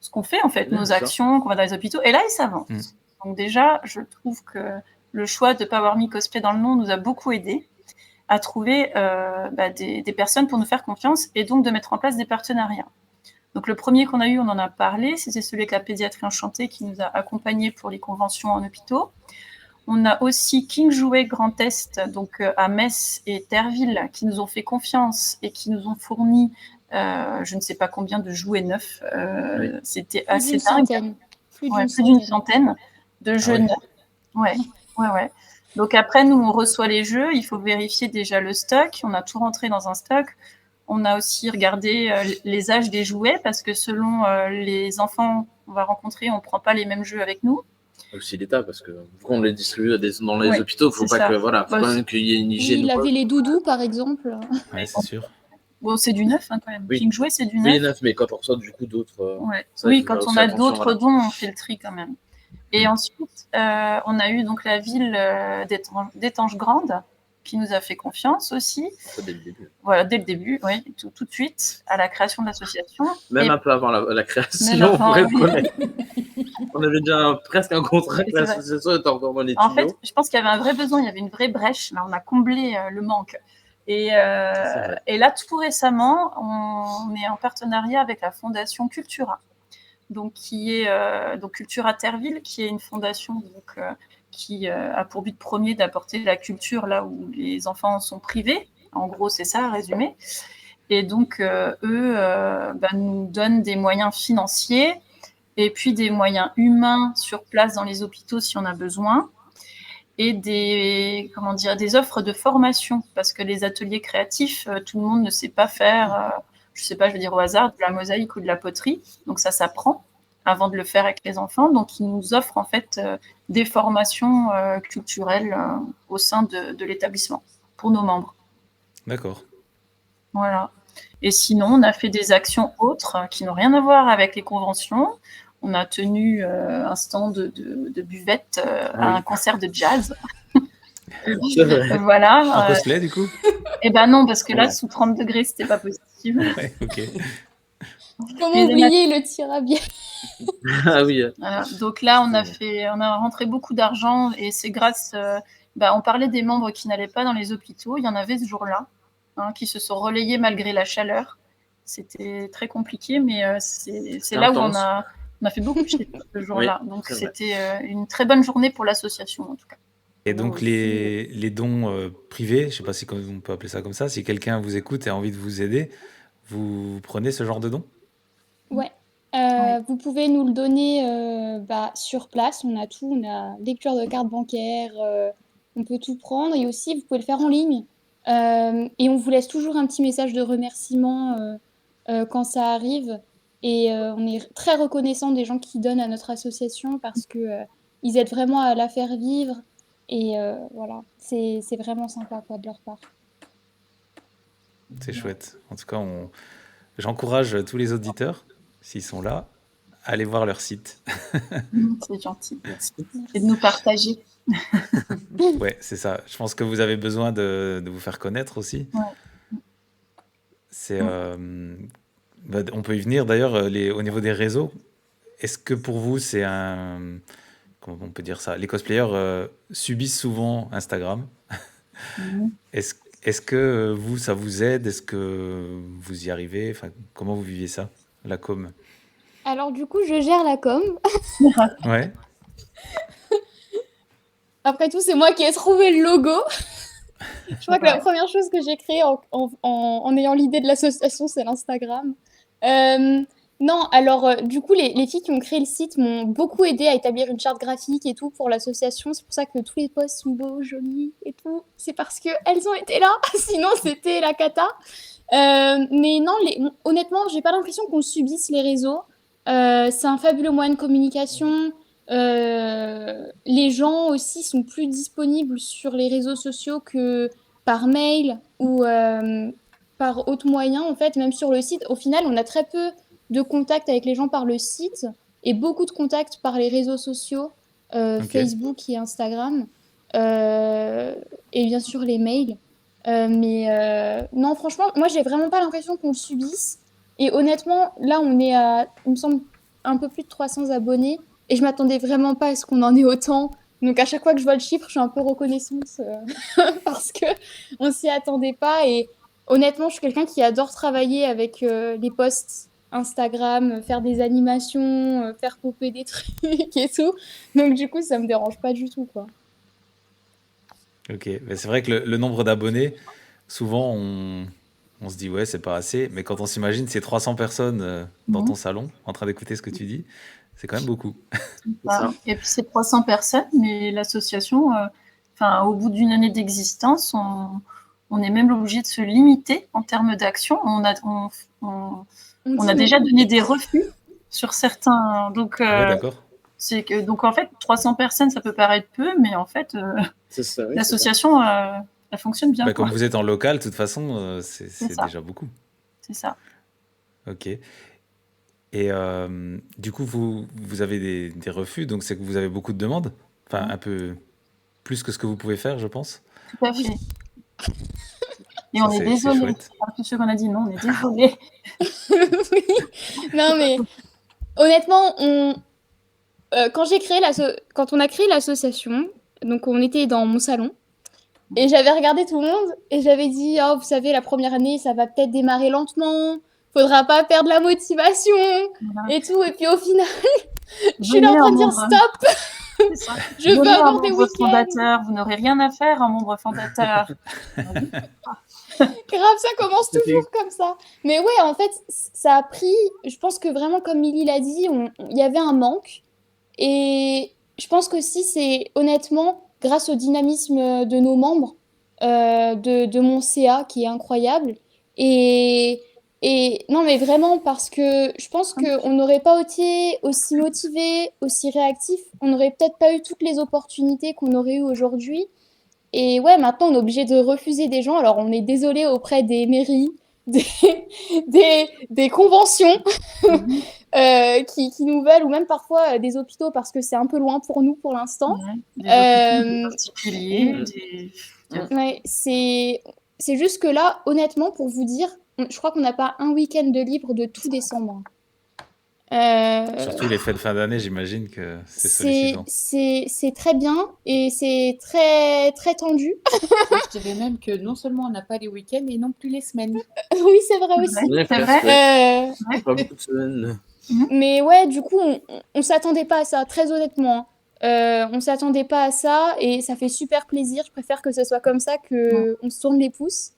S8: ce qu'on fait, en fait, nos actions, qu'on va dans les hôpitaux, et là, ils s'avancent. Donc déjà, je trouve que le choix de ne pas avoir mis cosplay dans le nom nous a beaucoup aidé à trouver des personnes pour nous faire confiance et donc de mettre en place des partenariats. Donc le premier qu'on a eu, on en a parlé, c'était celui avec la pédiatrie enchantée qui nous a accompagnés pour les conventions en hôpitaux. On a aussi King Jouet Grand Est, donc à Metz et Terreville, qui nous ont fait confiance et qui nous ont fourni je ne sais pas combien de jouets neufs. C'était assez dingue. Plus d'une centaine de jeux neufs. Ouais. Donc après, nous, on reçoit les jeux. Il faut vérifier déjà le stock. On a tout rentré dans un stock. On a aussi regardé les âges des jouets parce que selon les enfants qu'on va rencontrer, on ne prend pas les mêmes jeux avec nous.
S7: Aussi l'État, parce que quand on les distribue dans les hôpitaux, il ne faut pas faut quand même qu'il y ait une hygiène.
S6: Oui, laver les doudous, par exemple.
S1: Oui, c'est sûr.
S8: Bon, c'est du neuf quand même. King Jouet, c'est du neuf.
S7: Oui, neuf, mais quand on reçoit du coup d'autres.
S8: Oui, quand on a d'autres dons, on fait le tri quand même. Et ensuite, on a eu donc la ville d'Étange Grande qui nous a fait confiance aussi.
S7: Dès le début.
S8: Voilà, dès le début, oui, tout de suite, à la création de l'association.
S7: Même un peu avant la création, on pourrait connaître. On avait déjà presque un contrat avec l'association, était encore en étudiant.
S8: En fait, je pense qu'il y avait un vrai besoin, il y avait une vraie brèche. Là, on a comblé le manque. Et là, tout récemment, on est en partenariat avec la fondation Cultura. Donc, qui est Cultura Terreville, qui est une fondation qui a pour but premier d'apporter la culture là où les enfants sont privés. En gros, c'est ça, résumé. Et donc, eux nous donnent des moyens financiers et puis des moyens humains sur place dans les hôpitaux si on a besoin. Et des offres de formation, parce que les ateliers créatifs, tout le monde ne sait pas faire, je sais pas, je vais dire au hasard, de la mosaïque ou de la poterie. Donc ça s'apprend avant de le faire avec les enfants. Donc ils nous offrent en fait des formations culturelles au sein de l'établissement pour nos membres.
S1: D'accord.
S8: Voilà. Et sinon, on a fait des actions autres qui n'ont rien à voir avec les conventions. On a tenu un stand de buvette à un concert de jazz.
S7: C'est vrai.
S1: En
S8: Voilà.
S1: cosplay, du coup?
S8: Et ben non, parce que là,
S7: Ouais.
S8: sous 30 degrés, c'était pas possible.
S1: Ouais, ok.
S6: Comment
S8: Mais
S6: oublier le tir à bière?
S7: Ah oui.
S8: Voilà. Donc là,
S7: C'est-
S8: on a rentré beaucoup d'argent et c'est grâce. On parlait des membres qui n'allaient pas dans les hôpitaux. Il y en avait ce jour-là, qui se sont relayés malgré la chaleur. C'était très compliqué, mais c'est là où
S7: intense.
S8: on a fait beaucoup chier ce jour-là. Donc
S7: c'est vrai.
S8: c'était une très bonne journée pour l'association, en tout cas.
S1: Et
S6: Moi
S1: donc,
S6: aussi.
S1: les dons privés, je sais pas si on peut appeler ça comme ça, si quelqu'un vous écoute et a envie de vous aider, vous prenez ce genre de don?
S6: Ouais.
S8: Oui.
S6: Vous pouvez nous le donner sur place. On a tout. On a lecture de carte bancaire. On peut tout prendre. Et aussi, vous pouvez le faire en ligne. Et on vous laisse toujours un petit message de remerciement quand ça arrive. Et on est très reconnaissant des gens qui donnent à notre association parce que ils aident vraiment à la faire vivre. Et voilà, c'est vraiment sympa quoi, de leur part.
S1: C'est chouette. En tout cas, j'encourage tous les auditeurs, s'ils sont là, à aller voir leur site.
S8: C'est gentil.
S7: Merci.
S8: Et de nous partager.
S1: Ouais, c'est ça. Je pense que vous avez besoin de vous faire connaître aussi.
S8: Ouais.
S1: C'est, on peut y venir d'ailleurs au niveau des réseaux. Est-ce que pour vous, comment on peut dire ça? Les cosplayers subissent souvent Instagram.
S8: Mhm.
S1: Est-ce que vous, ça vous aide? Est-ce que vous y arrivez? Enfin, comment vous viviez ça, la com?
S6: Alors du coup, je gère la com.
S1: Ouais,
S6: Après tout, c'est moi qui ai trouvé le logo. Je crois que la première chose que j'ai créée en ayant l'idée de l'association, c'est l'Instagram. Non, alors du coup, les filles qui ont créé le site m'ont beaucoup aidé à établir une charte graphique et tout pour l'association. C'est pour ça que tous les posts sont beaux, jolis et tout. C'est parce qu'elles ont été là, sinon c'était la cata. Mais non, honnêtement, j'ai pas l'impression qu'on subisse les réseaux. C'est un fabuleux moyen de communication. Les gens aussi sont plus disponibles sur les réseaux sociaux que par mail ou par autre moyen. En fait, même sur le site, au final, on a très peu de contacts avec les gens par le site et beaucoup de contacts par les réseaux sociaux,
S1: ok.
S6: Facebook et Instagram, et bien sûr les mails. Non, franchement, moi, j'ai vraiment pas l'impression qu'on le subisse. Et honnêtement, là, on est à, il me semble, un peu plus de 300 abonnés. Et je m'attendais vraiment pas à ce qu'on en ait autant. Donc à chaque fois que je vois le chiffre, je suis un peu reconnaissante parce que on s'y attendait pas. Et honnêtement, je suis quelqu'un qui adore travailler avec les posts Instagram, faire des animations, faire popper des trucs et tout. Donc du coup, ça me dérange pas du tout, quoi.
S1: Ok, mais c'est vrai que le nombre d'abonnés, souvent on se dit ouais, c'est pas assez, mais quand on s'imagine ces 300 personnes dans ton salon en train d'écouter ce que tu dis, c'est quand même beaucoup.
S7: C'est ça.
S8: Et puis c'est 300 personnes, mais l'association, au bout d'une année d'existence, on est même obligé de se limiter en termes d'action. On a déjà donné des refus sur certains. Donc,
S1: Ah ouais, d'accord.
S8: donc en fait, 300 personnes, ça peut paraître peu, mais en fait,
S7: C'est ça, oui, c'est ça.
S8: l'association, elle fonctionne bien.
S1: Bah, comme
S8: quoi.
S1: vous êtes en local, de toute façon, c'est
S8: ça.
S1: déjà beaucoup.
S8: C'est ça.
S1: Ok. Et du coup, vous avez des refus, donc c'est que vous avez beaucoup de demandes. Enfin, un peu plus que ce que vous pouvez faire, je pense.
S8: Tout à fait. Et
S1: Ça,
S8: on est
S1: c'est
S8: désolé.
S1: chouette.
S8: Tous ceux qu'on a dit non, on est désolé.
S6: Oui. Non, mais honnêtement, quand on a créé l'association, donc on était dans mon salon, et j'avais regardé tout le monde, et j'avais dit, oh, vous savez, la première année, ça va peut-être démarrer lentement, faudra pas perdre la motivation,
S8: Voilà.
S6: et tout. Et puis au final, je suis là en train de dire stop,
S8: C'est ça.
S6: je veux
S8: Venez en
S6: avoir des
S8: membre
S6: week-ends.
S8: fondateur, vous n'aurez rien à faire en membre fondateur.
S6: Grave, ça commence toujours comme ça. Mais ouais, en fait, ça a pris, je pense que vraiment, comme Milly l'a dit, il y avait un manque. Et je pense qu'aussi, c'est honnêtement grâce au dynamisme de nos membres, de mon CA qui est incroyable. Et non, mais vraiment, parce que je pense qu'on n'aurait pas été aussi motivé, aussi réactif, on n'aurait peut-être pas eu toutes les opportunités qu'on aurait eues aujourd'hui. Et ouais, maintenant, on est obligé de refuser des gens. Alors, on est désolé auprès des mairies, des, des conventions qui nous veulent, ou même parfois des hôpitaux parce que c'est un peu loin pour nous pour l'instant.
S8: Ouais, des hôpitaux, des
S6: Euh,
S8: particuliers,
S6: ouais, c'est juste que là, honnêtement, pour vous dire, je crois qu'on n'a pas un week-end de libre de tout décembre.
S1: Surtout les fêtes de fin d'année, j'imagine que c'est
S6: C'est
S1: sollicitant.
S6: c'est très bien et c'est très, très tendu.
S9: Je dirais même que non seulement on n'a pas les week-ends, et non plus les semaines.
S6: Oui, c'est vrai aussi.
S7: Ouais,
S8: c'est
S7: presque,
S8: vrai.
S7: ouais. Pas beaucoup de semaines.
S6: Mais ouais, du coup, on s'attendait pas à ça, très honnêtement. On s'attendait pas à ça et ça fait super plaisir. Je préfère que ce soit comme ça que on se tourne les pouces.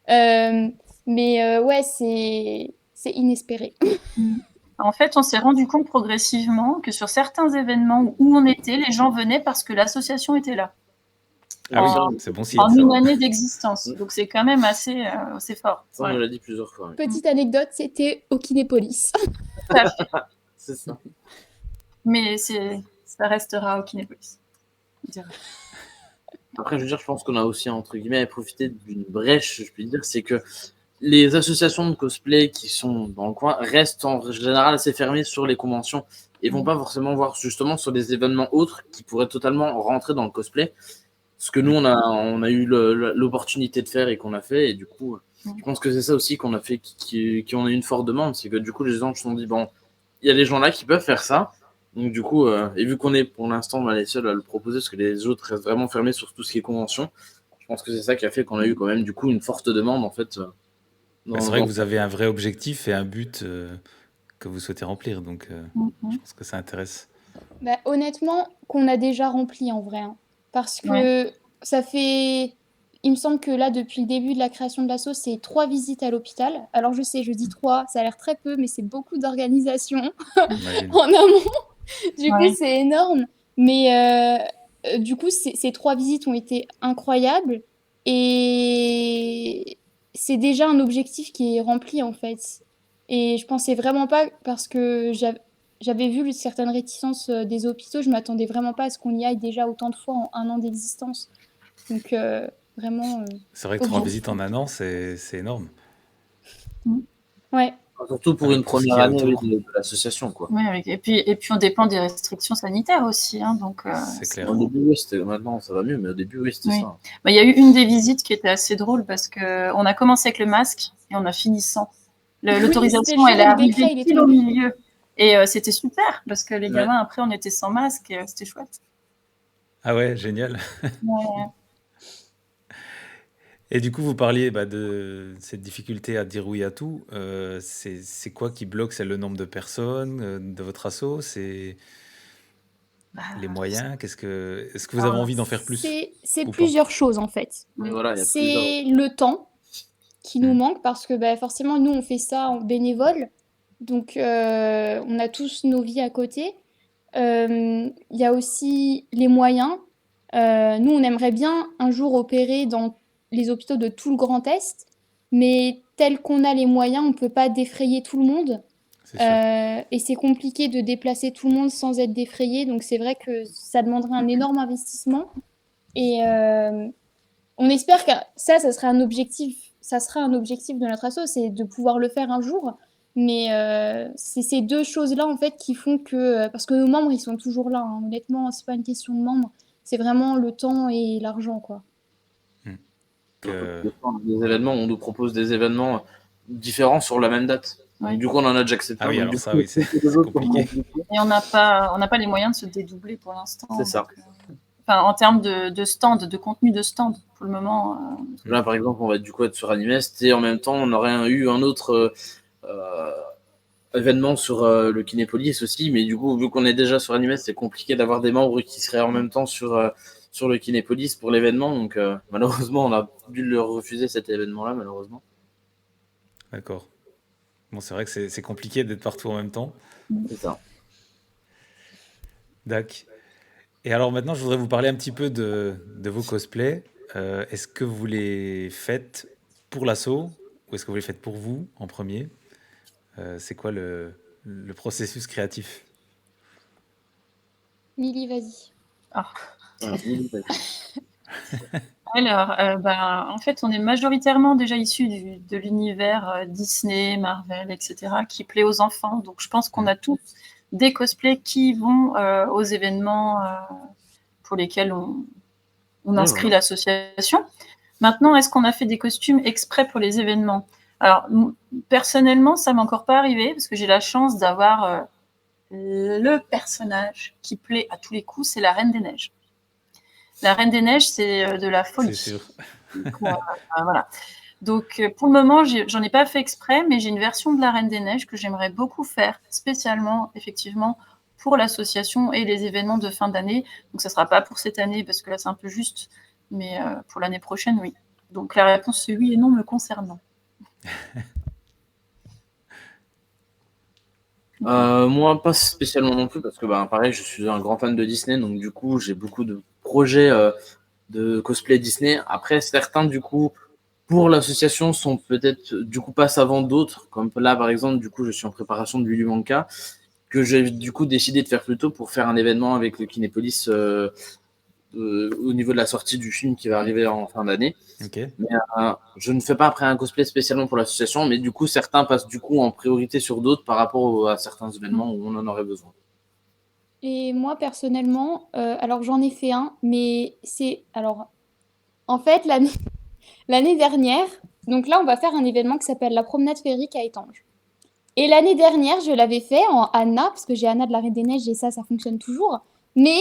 S6: Mais ouais, c'est inespéré.
S8: En fait, on s'est rendu compte progressivement que sur certains événements où on était, les gens venaient parce que l'association était là.
S1: Ah oui,
S8: En,
S1: c'est bon signe,
S8: en
S1: ça.
S8: une année d'existence. Donc c'est quand même assez fort.
S7: Ça, on
S8: Ouais.
S7: me l'a dit plusieurs fois. Oui.
S6: Petite anecdote, c'était au Kinépolis.
S8: Tout à fait.
S7: C'est ça.
S8: Mais ça restera au Kinépolis.
S7: Après, je veux dire, je pense qu'on a aussi, entre guillemets, profité d'une brèche, je peux dire, c'est que les associations de cosplay qui sont dans le coin restent en général assez fermées sur les conventions et vont pas forcément voir justement sur des événements autres qui pourraient totalement rentrer dans le cosplay. Ce que nous, on a eu l'opportunité de faire et qu'on a fait. Et du coup, je pense que c'est ça aussi qu'on a fait, qui en a une forte demande. C'est que du coup, les gens se sont dit, bon, il y a des gens là qui peuvent faire ça. Donc du coup, et vu qu'on est pour l'instant les seuls à le proposer, parce que les autres restent vraiment fermés sur tout ce qui est convention, je pense que c'est ça qui a fait qu'on a eu quand même du coup une forte demande en fait.
S1: Bah, c'est vrai que vous avez un vrai objectif et un but que vous souhaitez remplir, donc je pense que ça intéresse.
S6: Bah, honnêtement, qu'on a déjà rempli en vrai, hein. Parce que ça fait. Il me semble que là, depuis le début de la création de l'asso, c'est 3 visites à l'hôpital. Alors je sais, je dis 3, ça a l'air très peu, mais c'est beaucoup d'organisation
S1: J'imagine.
S6: en amont. Du coup,
S8: Ouais.
S6: c'est énorme. Mais du coup, ces 3 visites ont été incroyables. Et c'est déjà un objectif qui est rempli, en fait. Et je pensais vraiment pas, parce que j'avais vu certaines réticences des hôpitaux, je m'attendais vraiment pas à ce qu'on y aille déjà autant de fois en un an d'existence. Donc, vraiment,
S1: C'est vrai que 3
S6: objectif
S1: visites en un
S6: rempli.
S1: an, c'est énorme.
S6: Ouais.
S7: Surtout pour
S1: Avec
S7: une
S1: tout ce qu'il
S7: première
S1: y a
S7: année
S1: autour.
S7: de l'association, quoi.
S8: Ouais, et puis on dépend des restrictions sanitaires aussi. Hein, donc,
S1: C'est clair.
S7: Au début, oui, c'était maintenant ça va mieux, mais au début, oui, c'était
S8: Oui.
S7: ça.
S8: Bah, il y a eu une des visites qui était assez drôle parce qu'on a commencé avec le masque et on a fini sans.
S6: Oui, c'était
S8: L'autorisation,
S6: le
S8: elle
S6: jour
S8: est
S6: où le décret
S8: arrivée
S6: il est
S8: pile au
S6: tombé.
S8: milieu. Et c'était super parce que les
S7: Ouais.
S8: gamins, après, on était sans masque et c'était chouette.
S1: Ah ouais, génial.
S8: Ouais.
S1: Et du coup, vous parliez de cette difficulté à dire oui à tout. C'est quoi qui bloque? C'est le nombre de personnes de votre asso? C'est
S8: Bah,
S1: les moyens? Est-ce que vous avez
S8: alors,
S1: envie d'en faire plus
S6: C'est
S1: ou pas?
S6: plusieurs choses, en fait.
S7: Mais voilà, il y a plusieurs.
S6: C'est le temps qui nous
S1: Hmm.
S6: manque parce que bah, forcément, nous, on fait ça en bénévole. Donc, on a tous nos vies à côté. Il y a aussi les moyens. Nous, on aimerait bien un jour opérer dans les hôpitaux de tout le Grand Est, mais tel qu'on a les moyens, on ne peut pas défrayer tout le monde.
S1: C'est sûr.
S6: Et c'est compliqué de déplacer tout le monde sans être défrayé. Donc, c'est vrai que ça demanderait un énorme investissement. Et on espère que ça sera un objectif. Ça sera un objectif de notre asso, c'est de pouvoir le faire un jour. Mais c'est ces deux choses-là, en fait, qui font que... Parce que nos membres, ils sont toujours là, hein. Honnêtement, c'est pas une question de membres. C'est vraiment le temps et l'argent, quoi.
S7: Des événements, on nous propose des événements différents sur la même date.
S8: Ouais.
S7: Donc, du coup, on en a déjà accepté.
S1: Ah oui,
S7: Donc,
S1: alors
S7: du
S1: ça,
S7: coup,
S1: oui, c'est
S7: les autres,
S1: compliqué.
S8: Et on n'a pas les moyens de se dédoubler pour l'instant.
S7: C'est ça.
S8: Donc, enfin, en termes de stand, de contenu de stand, pour le moment.
S7: Là, par exemple, on va du coup être sur Animest et en même temps, on aurait eu un autre événement sur le Kinépolis aussi. Mais du coup, vu qu'on est déjà sur Animest, c'est compliqué d'avoir des membres qui seraient en même temps sur le Kinépolis pour l'événement. Donc, malheureusement, on a dû leur refuser cet événement-là, malheureusement.
S1: D'accord. Bon, c'est vrai que c'est compliqué d'être partout en même temps.
S7: C'est ça.
S1: Dac. Et alors maintenant, je voudrais vous parler un petit peu de vos cosplays. Est-ce que vous les faites pour l'asso ou est-ce que vous les faites pour vous en premier? C'est quoi le processus créatif?
S6: Lily, vas-y.
S8: Ah.
S7: Voilà.
S8: Alors, en fait, on est majoritairement déjà issus de l'univers Disney, Marvel, etc., qui plaît aux enfants. Donc, je pense qu'on a tous des cosplays qui vont aux événements pour lesquels on inscrit
S7: voilà.
S8: l'association. Maintenant, est-ce qu'on a fait des costumes exprès pour les événements? Alors, personnellement, ça m'est encore pas arrivé parce que j'ai la chance d'avoir le personnage qui plaît à tous les coups, c'est la Reine des Neiges. La Reine des Neiges, c'est de la
S1: C'est
S8: folie.
S1: sûr.
S8: Donc, voilà. Donc, pour le moment, j'en ai pas fait exprès, mais j'ai une version de la Reine des Neiges que j'aimerais beaucoup faire, spécialement, effectivement, pour l'association et les événements de fin d'année. Donc, ça sera pas pour cette année, parce que là, c'est un peu juste, mais pour l'année prochaine, oui. Donc, la réponse, c'est oui et non me concernant.
S7: Moi, pas spécialement non plus, parce que pareil, je suis un grand fan de Disney, donc du coup, j'ai beaucoup de projets de cosplay Disney. Après, certains, du coup, pour l'association, sont peut-être du coup passent avant d'autres, comme là, par exemple, du coup, je suis en préparation de Willy Wonka, que j'ai du coup décidé de faire plus tôt pour faire un événement avec le Kinépolis au niveau de la sortie du film qui va arriver en fin d'année.
S1: Ok.
S7: Mais je ne fais pas après un cosplay spécialement pour l'association, mais du coup, certains passent du coup en priorité sur d'autres par rapport à certains événements où on en aurait besoin.
S6: Et moi, personnellement, alors j'en ai fait un, mais c'est... Alors, en fait, l'année dernière, donc là, on va faire un événement qui s'appelle la promenade féerique à Étanges. Et l'année dernière, je l'avais fait en Anna, parce que j'ai Anna de la Reine des Neiges et ça fonctionne toujours. Mais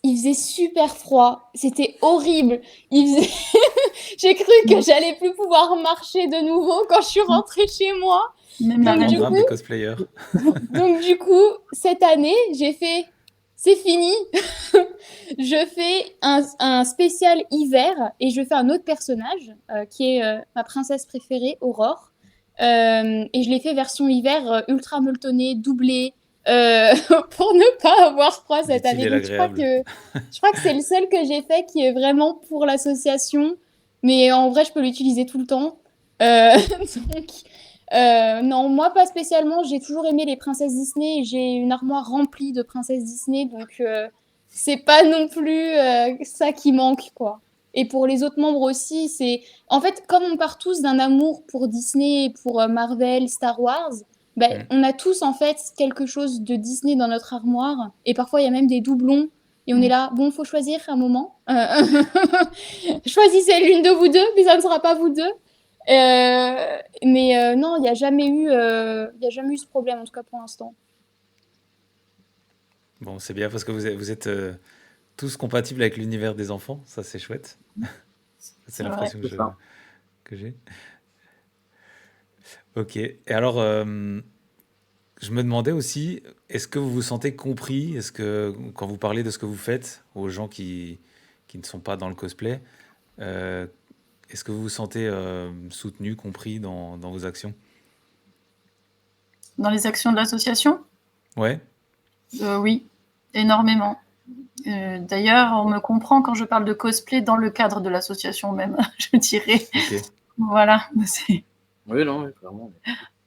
S6: il faisait super froid. C'était horrible. J'ai cru que j'allais plus pouvoir marcher de nouveau quand je suis rentrée chez moi.
S8: Même la
S6: Donc,
S8: Reine
S6: du
S8: des
S1: Drame des cosplayers.
S6: Donc du coup, cette année, j'ai fait, c'est fini. Je fais un spécial hiver et je fais un autre personnage qui est ma princesse préférée, Aurore. Et je l'ai fait version hiver ultra molletonné, doublé, pour ne pas avoir froid cette
S1: L'utile
S6: année.
S1: et
S6: Donc
S1: l'agréable.
S6: je crois que c'est le seul que j'ai fait qui est vraiment pour l'association. Mais en vrai, je peux l'utiliser tout le temps. Donc, non, moi pas spécialement. J'ai toujours aimé les princesses Disney et j'ai une armoire remplie de princesses Disney. Donc, c'est pas non plus ça qui manque, quoi. Et pour les autres membres aussi, c'est... En fait, comme on part tous d'un amour pour Disney et pour Marvel, Star Wars, on a tous en fait quelque chose de Disney dans notre armoire. Et parfois, il y a même des doublons. Et on est là, bon, faut choisir un moment. Choisissez l'une de vous deux, mais ça ne sera pas vous deux. Mais non, il n'y a jamais eu ce problème, en tout cas pour l'instant.
S1: Bon, c'est bien parce que vous êtes tous compatibles avec l'univers des enfants. Ça, c'est chouette. C'est
S8: C'est vrai.
S1: l'impression
S7: C'est ça.
S1: que j'ai. Ok. Et alors, je me demandais aussi, est-ce que vous vous sentez compris? Est-ce que quand vous parlez de ce que vous faites aux gens qui ne sont pas dans le cosplay, euh, est-ce que vous vous sentez soutenu, compris dans vos actions?
S8: Dans les actions de l'association,
S1: Ouais.
S8: oui, énormément. D'ailleurs, on me comprend quand je parle de cosplay dans le cadre de l'association même, je dirais.
S1: Ok.
S8: Voilà.
S7: Oui, non, oui, clairement.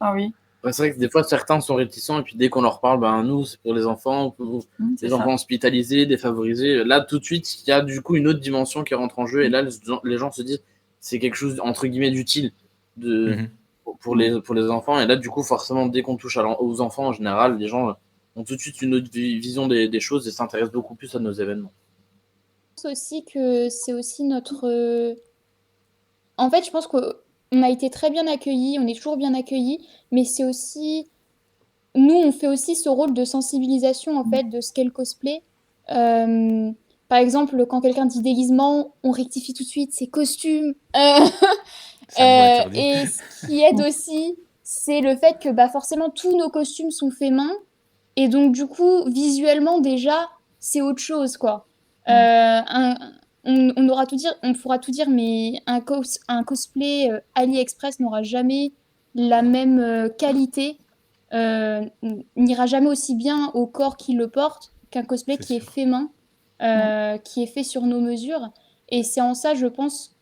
S8: Ah oui,
S7: Ouais, c'est vrai que des fois, certains sont réticents, et puis dès qu'on leur parle, nous, c'est pour les enfants, pour
S8: c'est
S7: les
S8: ça.
S7: enfants hospitalisés, défavorisés. Là, tout de suite, il y a du coup une autre dimension qui rentre en jeu, et là, les gens se disent, c'est quelque chose, entre guillemets, d'utile
S1: Mhm.
S7: pour les enfants. Et là, du coup, forcément, dès qu'on touche aux enfants, en général, les gens ont tout de suite une autre vision des choses et s'intéressent beaucoup plus à nos événements.
S6: Je pense aussi que c'est aussi notre... En fait, je pense qu'on a été très bien accueillis, on est toujours bien accueillis, mais c'est aussi... Nous, on fait aussi ce rôle de sensibilisation, en fait, de ce qu'est le cosplay. Euh, Par exemple, quand quelqu'un dit déguisement, on rectifie tout de suite, c'est costume.
S1: C'est un mot interdit.
S6: Et ce qui aide aussi, c'est le fait que forcément, tous nos costumes sont faits main. Et donc, du coup, visuellement, déjà, c'est autre chose, quoi. On aura tout dire, on pourra tout dire, mais un cosplay AliExpress n'aura jamais la même qualité, n'ira jamais aussi bien au corps qui le porte qu'un cosplay
S1: C'est
S6: qui est
S1: sûr.
S6: fait main, qui est fait sur nos mesures. Et c'est en ça, je pense,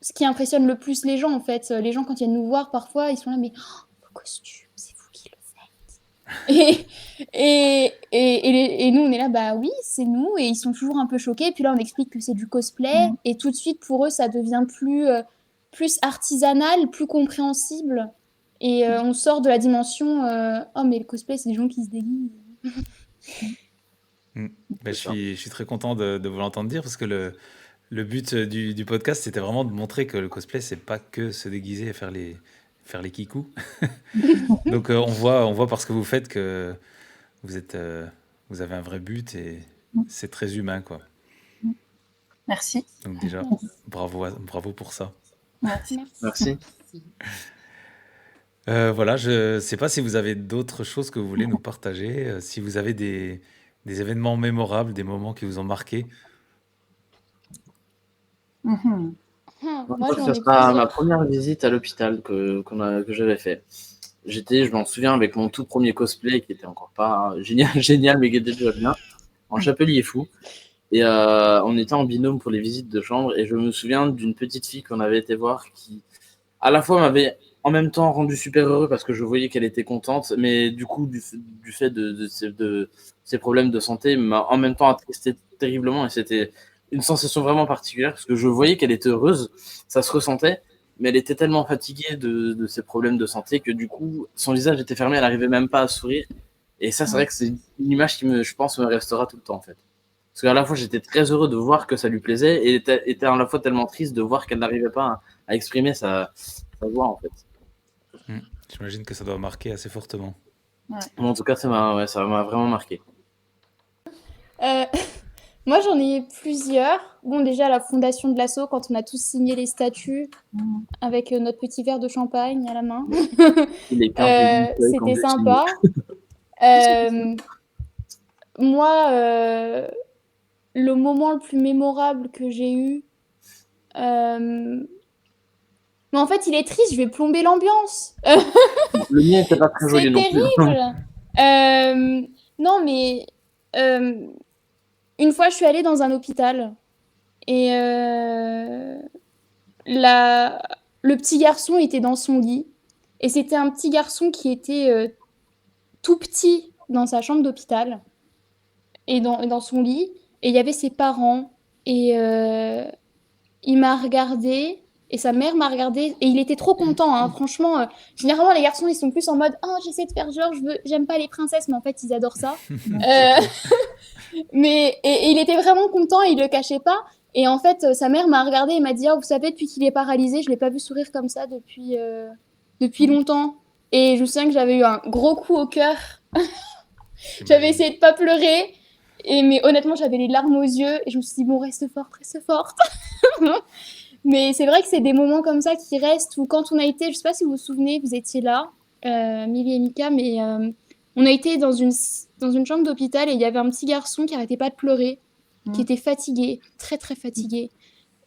S6: ce qui impressionne le plus les gens, en fait. Les gens, quand ils viennent nous voir, parfois, ils sont là, mais oh, vos costumes, c'est vous qui le faites. Et, et nous, on est là, bah oui, c'est nous. Et ils sont toujours un peu choqués. Puis là, on explique que c'est du cosplay. Et tout de suite, pour eux, ça devient plus artisanal, plus compréhensible. Et on sort de la dimension oh, mais le cosplay, c'est des gens qui se déguisent.
S1: Mm. Ben,
S7: C'est ça.
S1: je suis très content de vous l'entendre dire parce que le but du podcast, c'était vraiment de montrer que le cosplay, c'est pas que se déguiser et faire les kikous. Donc on voit par ce que vous faites que vous êtes, vous avez un vrai but et c'est très humain, quoi.
S8: Merci.
S1: Donc déjà, bravo pour ça.
S8: Merci.
S7: Merci.
S1: Voilà, je sais pas si vous avez d'autres choses que vous voulez nous partager, si vous avez des événements mémorables, des moments qui vous ont marqué.
S8: Mhm.
S6: Moi,
S7: Moi,
S6: j'en
S7: ça
S6: ai
S7: sera ma
S6: plusieurs.
S7: première visite à l'hôpital que j'avais fait. Je m'en souviens, avec mon tout premier cosplay qui était encore pas génial, mais qui était déjà bien, en Chapelier Fou. Et on était en binôme pour les visites de chambre. Et je me souviens d'une petite fille qu'on avait été voir qui, à la fois, m'avait en même temps rendu super heureux parce que je voyais qu'elle était contente, mais du coup, du fait de ses problèmes de santé, m'a en même temps attristé terriblement. Et c'était une sensation vraiment particulière parce que je voyais qu'elle était heureuse, ça se ressentait, mais elle était tellement fatiguée de ses problèmes de santé que du coup, son visage était fermé, elle n'arrivait même pas à sourire. Et ça, c'est vrai que c'est une image qui, je pense, me restera tout le temps en fait. Parce qu'à la fois, j'étais très heureux de voir que ça lui plaisait et était à la fois tellement triste de voir qu'elle n'arrivait pas à exprimer sa voix en fait.
S1: J'imagine que ça doit marquer assez fortement.
S8: Ouais.
S7: Mais en tout cas, ça m'a vraiment marqué.
S6: Moi, j'en ai plusieurs. Bon, déjà, la fondation de l'asso, quand on a tous signé les statuts avec notre petit verre de champagne à la main.
S7: Les cartes de
S6: C'était sympa. Moi, le moment le plus mémorable que j'ai eu... Mais en fait, il est triste, je vais plomber l'ambiance.
S7: Le mien n'était pas très joli
S6: C'est
S7: non plus.
S6: terrible. Non, mais une fois, je suis allée dans un hôpital et le petit garçon était dans son lit. Et c'était un petit garçon qui était tout petit dans sa chambre d'hôpital et dans son lit. Et il y avait ses parents. Et il m'a regardé. Et sa mère m'a regardé. Et il était trop content, hein. Franchement, généralement, les garçons, ils sont plus en mode « Oh, j'essaie de faire genre, j'aime pas les princesses. » Mais en fait, ils adorent ça. Et il était vraiment content, il le cachait pas. Et en fait, sa mère m'a regardée et m'a dit « Oh, vous savez, depuis qu'il est paralysé, je l'ai pas vu sourire comme ça depuis longtemps. » Et je me souviens que j'avais eu un gros coup au cœur. J'avais essayé de pas pleurer. Mais honnêtement, j'avais les larmes aux yeux. Et je me suis dit « Bon, reste forte. » Mais c'est vrai que c'est des moments comme ça qui restent. Ou quand on a été, je sais pas si vous vous souvenez, vous étiez là, Milly et Mika, mais on a été dans une chambre d'hôpital et il y avait un petit garçon qui arrêtait pas de pleurer, qui était fatigué, très très fatigué.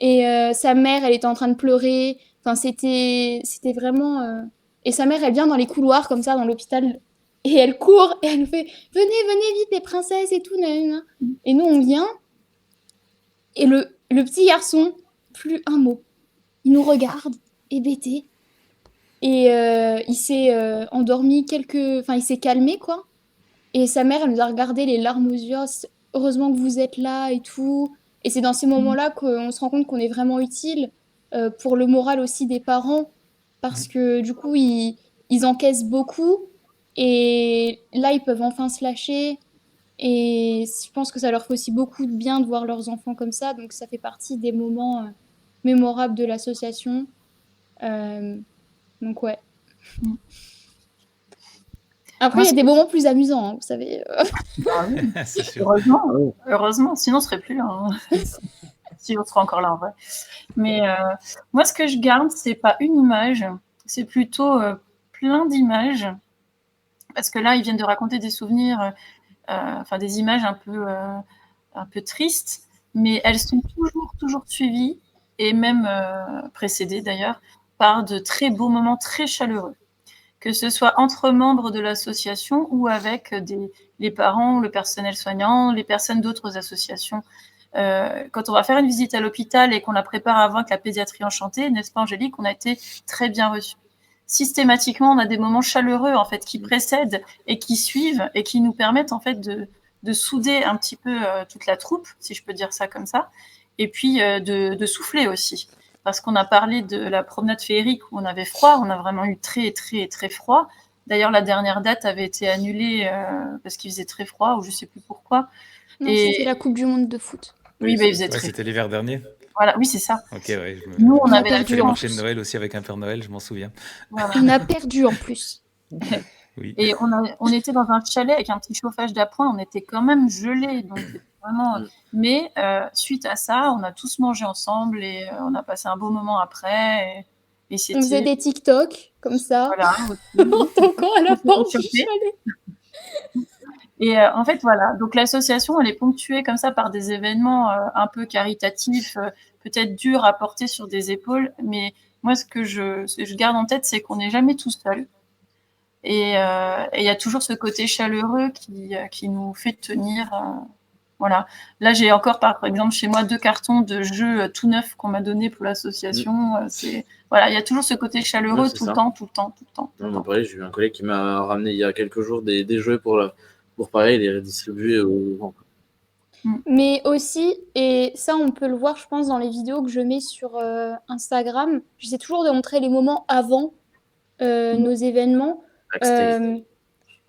S6: Et sa mère, elle était en train de pleurer. Enfin, c'était vraiment... Et sa mère, elle vient dans les couloirs comme ça, dans l'hôpital. Et elle court et elle nous fait « Venez vite les princesses et tout. » Et nous, on vient. Et le petit garçon, plus un mot. Il nous regarde, hébété. Et il s'est endormi Enfin, il s'est calmé, quoi. Et sa mère, elle nous a regardé les larmes aux yeux. Oh, heureusement que vous êtes là et tout. Et c'est dans ces moments-là qu'on se rend compte qu'on est vraiment utile pour le moral aussi des parents. Parce que du coup, ils encaissent beaucoup. Et là, ils peuvent enfin se lâcher. Et je pense que ça leur fait aussi beaucoup de bien de voir leurs enfants comme ça. Donc ça fait partie des moments mémorables de l'association. Donc ouais. Après, il y a des moments plus amusants, hein, vous savez.
S8: Ah oui.
S1: C'est sûr.
S8: Heureusement, sinon on serait plus là. Hein. Si on serait encore là en vrai. Mais moi, ce que je garde, c'est pas une image, c'est plutôt plein d'images. Parce que là, ils viennent de raconter des souvenirs, enfin des images un peu tristes, mais elles sont toujours suivies et même précédées d'ailleurs par de très beaux moments très chaleureux. Que ce soit entre membres de l'association ou avec les parents, le personnel soignant, les personnes d'autres associations. Quand on va faire une visite à l'hôpital et qu'on la prépare avant avec la pédiatrie enchantée, n'est-ce pas Angélique, on a été très bien reçus. systématiquement, on a des moments chaleureux en fait qui précèdent et qui suivent et qui nous permettent en fait de souder un petit peu toute la troupe, si je peux dire ça comme ça, et puis de souffler aussi. Parce qu'on a parlé de la promenade féerique où on avait froid, on a vraiment eu très, très, très froid. D'ailleurs, la dernière date avait été annulée parce qu'il faisait très froid ou je ne sais plus pourquoi.
S6: Non,
S8: Et
S6: c'était la Coupe du Monde de foot.
S8: oui, bah, il faisait
S1: Ouais,
S8: très
S1: c'était l'hiver dernier.
S8: Voilà, oui, c'est ça.
S1: Ok, ouais.
S8: Nous, on
S6: On a
S8: avait la
S1: J'ai fait
S6: perdu
S1: le
S6: en
S1: marché de
S6: plus.
S1: Noël aussi avec un Père Noël, je m'en souviens.
S8: Voilà.
S6: On a perdu en plus.
S1: Oui.
S8: Et on était dans un chalet avec un petit chauffage d'appoint, on était quand même gelés, donc c'était vraiment. Mais suite à ça, on a tous mangé ensemble et on a passé un beau moment après. Et
S6: On faisait
S8: c'était.
S6: des TikTok comme ça,
S8: Voilà.
S6: en toquant à la porte du
S8: Chauffé.
S6: chalet.
S8: Et en fait, voilà. Donc l'association, elle est ponctuée comme ça par des événements un peu caritatifs, peut-être durs à porter sur des épaules. Mais moi, ce que je garde en tête, c'est qu'on n'est jamais tout seul. Et il y a toujours ce côté chaleureux qui nous fait tenir. Voilà. Là, j'ai encore, par exemple, chez moi, 2 cartons de jeux tout neufs qu'on m'a donnés pour l'association. Voilà, il y a toujours ce côté chaleureux
S7: Ouais, c'est
S8: tout le
S7: ça.
S8: temps, tout le temps, tout le temps.
S7: Non, mais pareil, j'ai eu un collègue qui m'a ramené il y a quelques jours des jouets pour pareil, les redistribuer aux gens.
S6: Mais aussi, et ça on peut le voir je pense dans les vidéos que je mets sur Instagram, j'essaie toujours de montrer les moments avant nos événements.
S7: Backstage.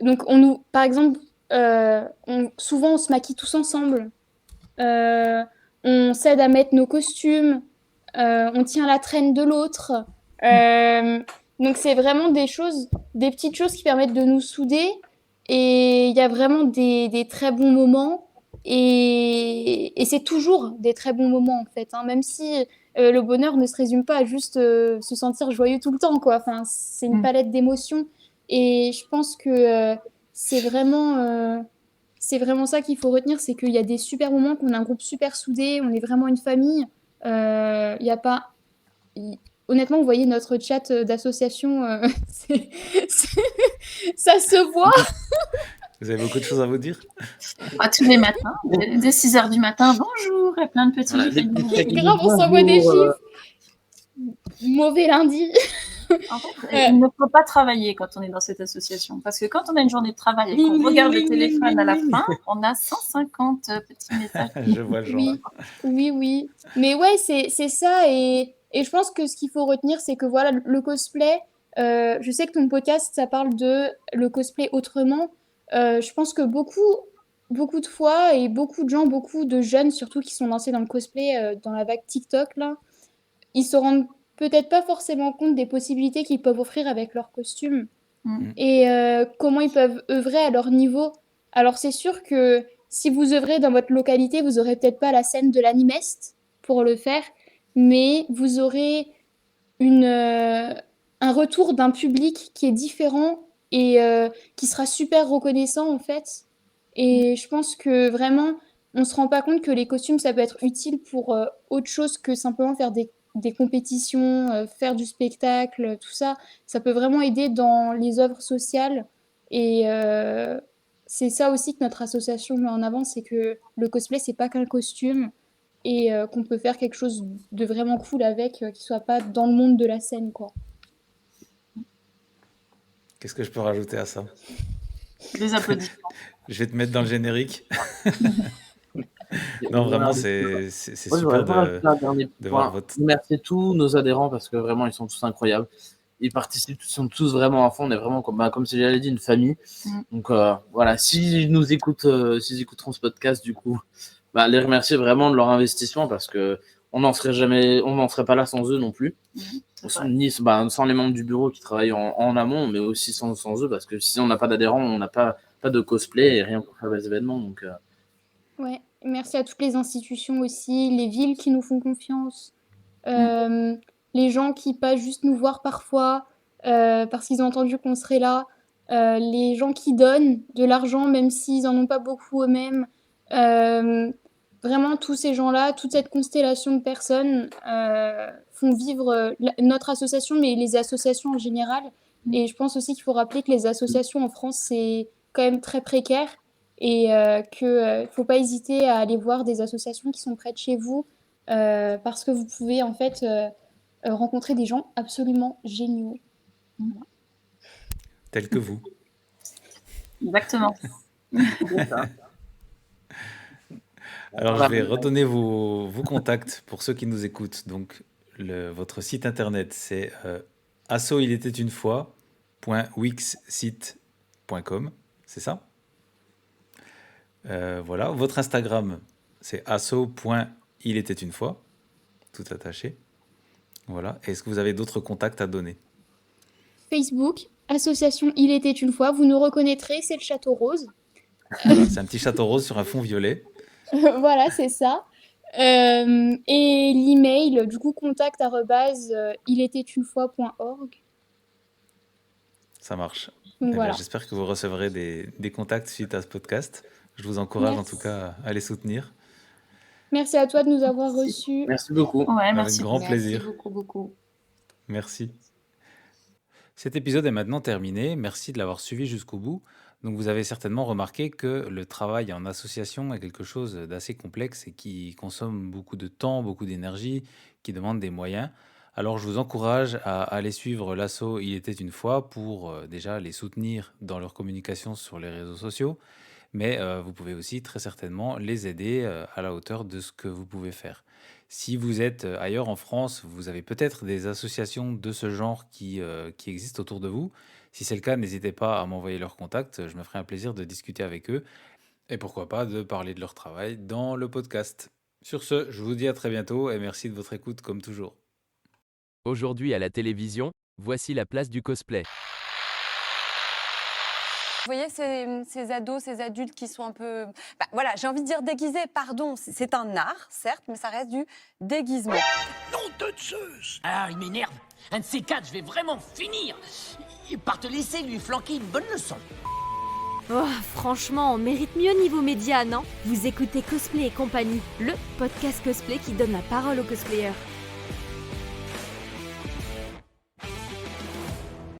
S6: Donc par exemple, souvent on se maquille tous ensemble, on s'aide à mettre nos costumes, on tient la traîne de l'autre. Donc c'est vraiment des petites choses qui permettent de nous souder. Et il y a vraiment des très bons moments. Et c'est toujours des très bons moments en fait, hein, même si le bonheur ne se résume pas à juste se sentir joyeux tout le temps, quoi. Enfin, c'est une palette d'émotions. Et je pense que c'est vraiment ça qu'il faut retenir, c'est qu'il y a des super moments, qu'on a un groupe super soudé, on est vraiment une famille. Il y a pas... Honnêtement, vous voyez notre chat d'association, ça se voit.
S1: Vous avez beaucoup de choses à vous dire?
S8: Tous les matins, dès 6h du matin, bonjour, et plein de petits
S7: Voilà,
S8: gifs.
S7: des petits
S6: Grave, on s'envoie des gifs. Mauvais lundi.
S8: En fait, il ne faut pas travailler quand on est dans cette association. Parce que quand on a une journée de travail et qu'on regarde le téléphone à la fin, on a 150 petits messages.
S1: Je vois le genre.
S6: Oui. Mais ouais, c'est ça. Et je pense que ce qu'il faut retenir, c'est que voilà, le cosplay, je sais que ton podcast, ça parle de le cosplay autrement. Je pense que beaucoup de fois, et beaucoup de jeunes surtout qui sont lancés dans le cosplay, dans la vague TikTok, là, ils se rendent peut-être pas forcément compte des possibilités qu'ils peuvent offrir avec leur costume et comment ils peuvent œuvrer à leur niveau. Alors c'est sûr que si vous œuvrez dans votre localité, vous aurez peut-être pas la scène de l'Animest pour le faire, mais vous aurez un retour d'un public qui est différent et qui sera super reconnaissant en fait. Et je pense que vraiment, on se rend pas compte que les costumes, ça peut être utile pour autre chose que simplement faire des compétitions, faire du spectacle, tout ça. Ça peut vraiment aider dans les œuvres sociales. Et c'est ça aussi que notre association met en avant, c'est que le cosplay, c'est pas qu'un costume et qu'on peut faire quelque chose de vraiment cool avec, qui soit pas dans le monde de la scène, quoi.
S1: Qu'est-ce que je peux rajouter à ça?
S8: Des applaudissements.
S1: Je vais te mettre dans le générique. Non, vraiment, c'est
S7: Moi, je voudrais
S1: super
S7: pas rajouter un dernier
S1: de voir
S7: point.
S1: votre...
S7: Remercier tous nos adhérents parce que vraiment, ils sont tous incroyables. Ils participent, ils sont tous vraiment à fond. On est vraiment, comme Célia l'a dit, une famille. Donc voilà, s'ils nous écoutent, s'ils écouteront ce podcast, du coup, les remercier vraiment de leur investissement parce que on n'en serait pas là sans eux non plus. Ni sans les membres du bureau qui travaillent en amont, mais aussi sans eux parce que si on n'a pas d'adhérents, on n'a pas de cosplay et rien pour faire les événements. Donc
S6: Ouais, merci à toutes les institutions aussi, les villes qui nous font confiance, les gens qui passent juste nous voir parfois parce qu'ils ont entendu qu'on serait là, les gens qui donnent de l'argent même s'ils n'en ont pas beaucoup eux-mêmes. Vraiment, tous ces gens-là, toute cette constellation de personnes font vivre notre association, mais les associations en général. Et je pense aussi qu'il faut rappeler que les associations en France, c'est quand même très précaire. Et qu'il ne faut pas hésiter à aller voir des associations qui sont près de chez vous parce que vous pouvez en fait rencontrer des gens absolument géniaux.
S1: tels que vous.
S8: Exactement.
S7: C'est ça.
S1: Alors, je vais redonner vos contacts pour ceux qui nous écoutent. Donc, votre site internet, c'est assoiletaitunefois.wixsite.com, c'est ça? Voilà. Votre Instagram, c'est asso.iletaitunefois, tout attaché. Voilà. Est-ce que vous avez d'autres contacts à donner?
S6: Facebook, association Il était une fois. Vous nous reconnaîtrez, c'est le Château Rose.
S1: Voilà, c'est un petit château rose sur un fond violet.
S6: Voilà, c'est ça. Et l'email, du coup, contact@iletaitsunefois.org.
S1: Ça marche.
S6: Donc
S1: Eh ben,
S6: voilà.
S1: j'espère que vous recevrez des contacts suite à ce podcast. Je vous encourage en tout
S6: Merci.
S1: cas à les soutenir.
S6: Merci à toi de nous avoir reçus.
S7: Merci beaucoup.
S8: Ouais,
S1: Avec
S8: merci.
S1: grand
S9: Merci
S1: plaisir.
S9: beaucoup, beaucoup.
S1: Merci. Cet épisode est maintenant terminé. Merci de l'avoir suivi jusqu'au bout. Donc vous avez certainement remarqué que le travail en association est quelque chose d'assez complexe et qui consomme beaucoup de temps, beaucoup d'énergie, qui demande des moyens. Alors je vous encourage à aller suivre l'asso Il était une fois pour déjà les soutenir dans leur communication sur les réseaux sociaux, mais vous pouvez aussi très certainement les aider à la hauteur de ce que vous pouvez faire. Si vous êtes ailleurs en France, vous avez peut-être des associations de ce genre qui existent autour de vous. Si c'est le cas, n'hésitez pas à m'envoyer leurs contacts. Je me ferai un plaisir de discuter avec eux et pourquoi pas de parler de leur travail dans le podcast. Sur ce, je vous dis à très bientôt et merci de votre écoute comme toujours.
S2: Aujourd'hui à la télévision, voici la place du cosplay.
S3: Vous voyez ces ados, ces adultes qui sont un peu... Bah, voilà, j'ai envie de dire déguisés, pardon. C'est un art, certes, mais ça reste du déguisement.
S4: Nom de Zeus! Ah, il m'énerve. Un de ces quatre, je vais vraiment finir par te laisser lui flanquer une bonne leçon.
S5: Oh, franchement, on mérite mieux niveau média, non? Vous écoutez Cosplay et compagnie, le podcast cosplay qui donne la parole aux cosplayers.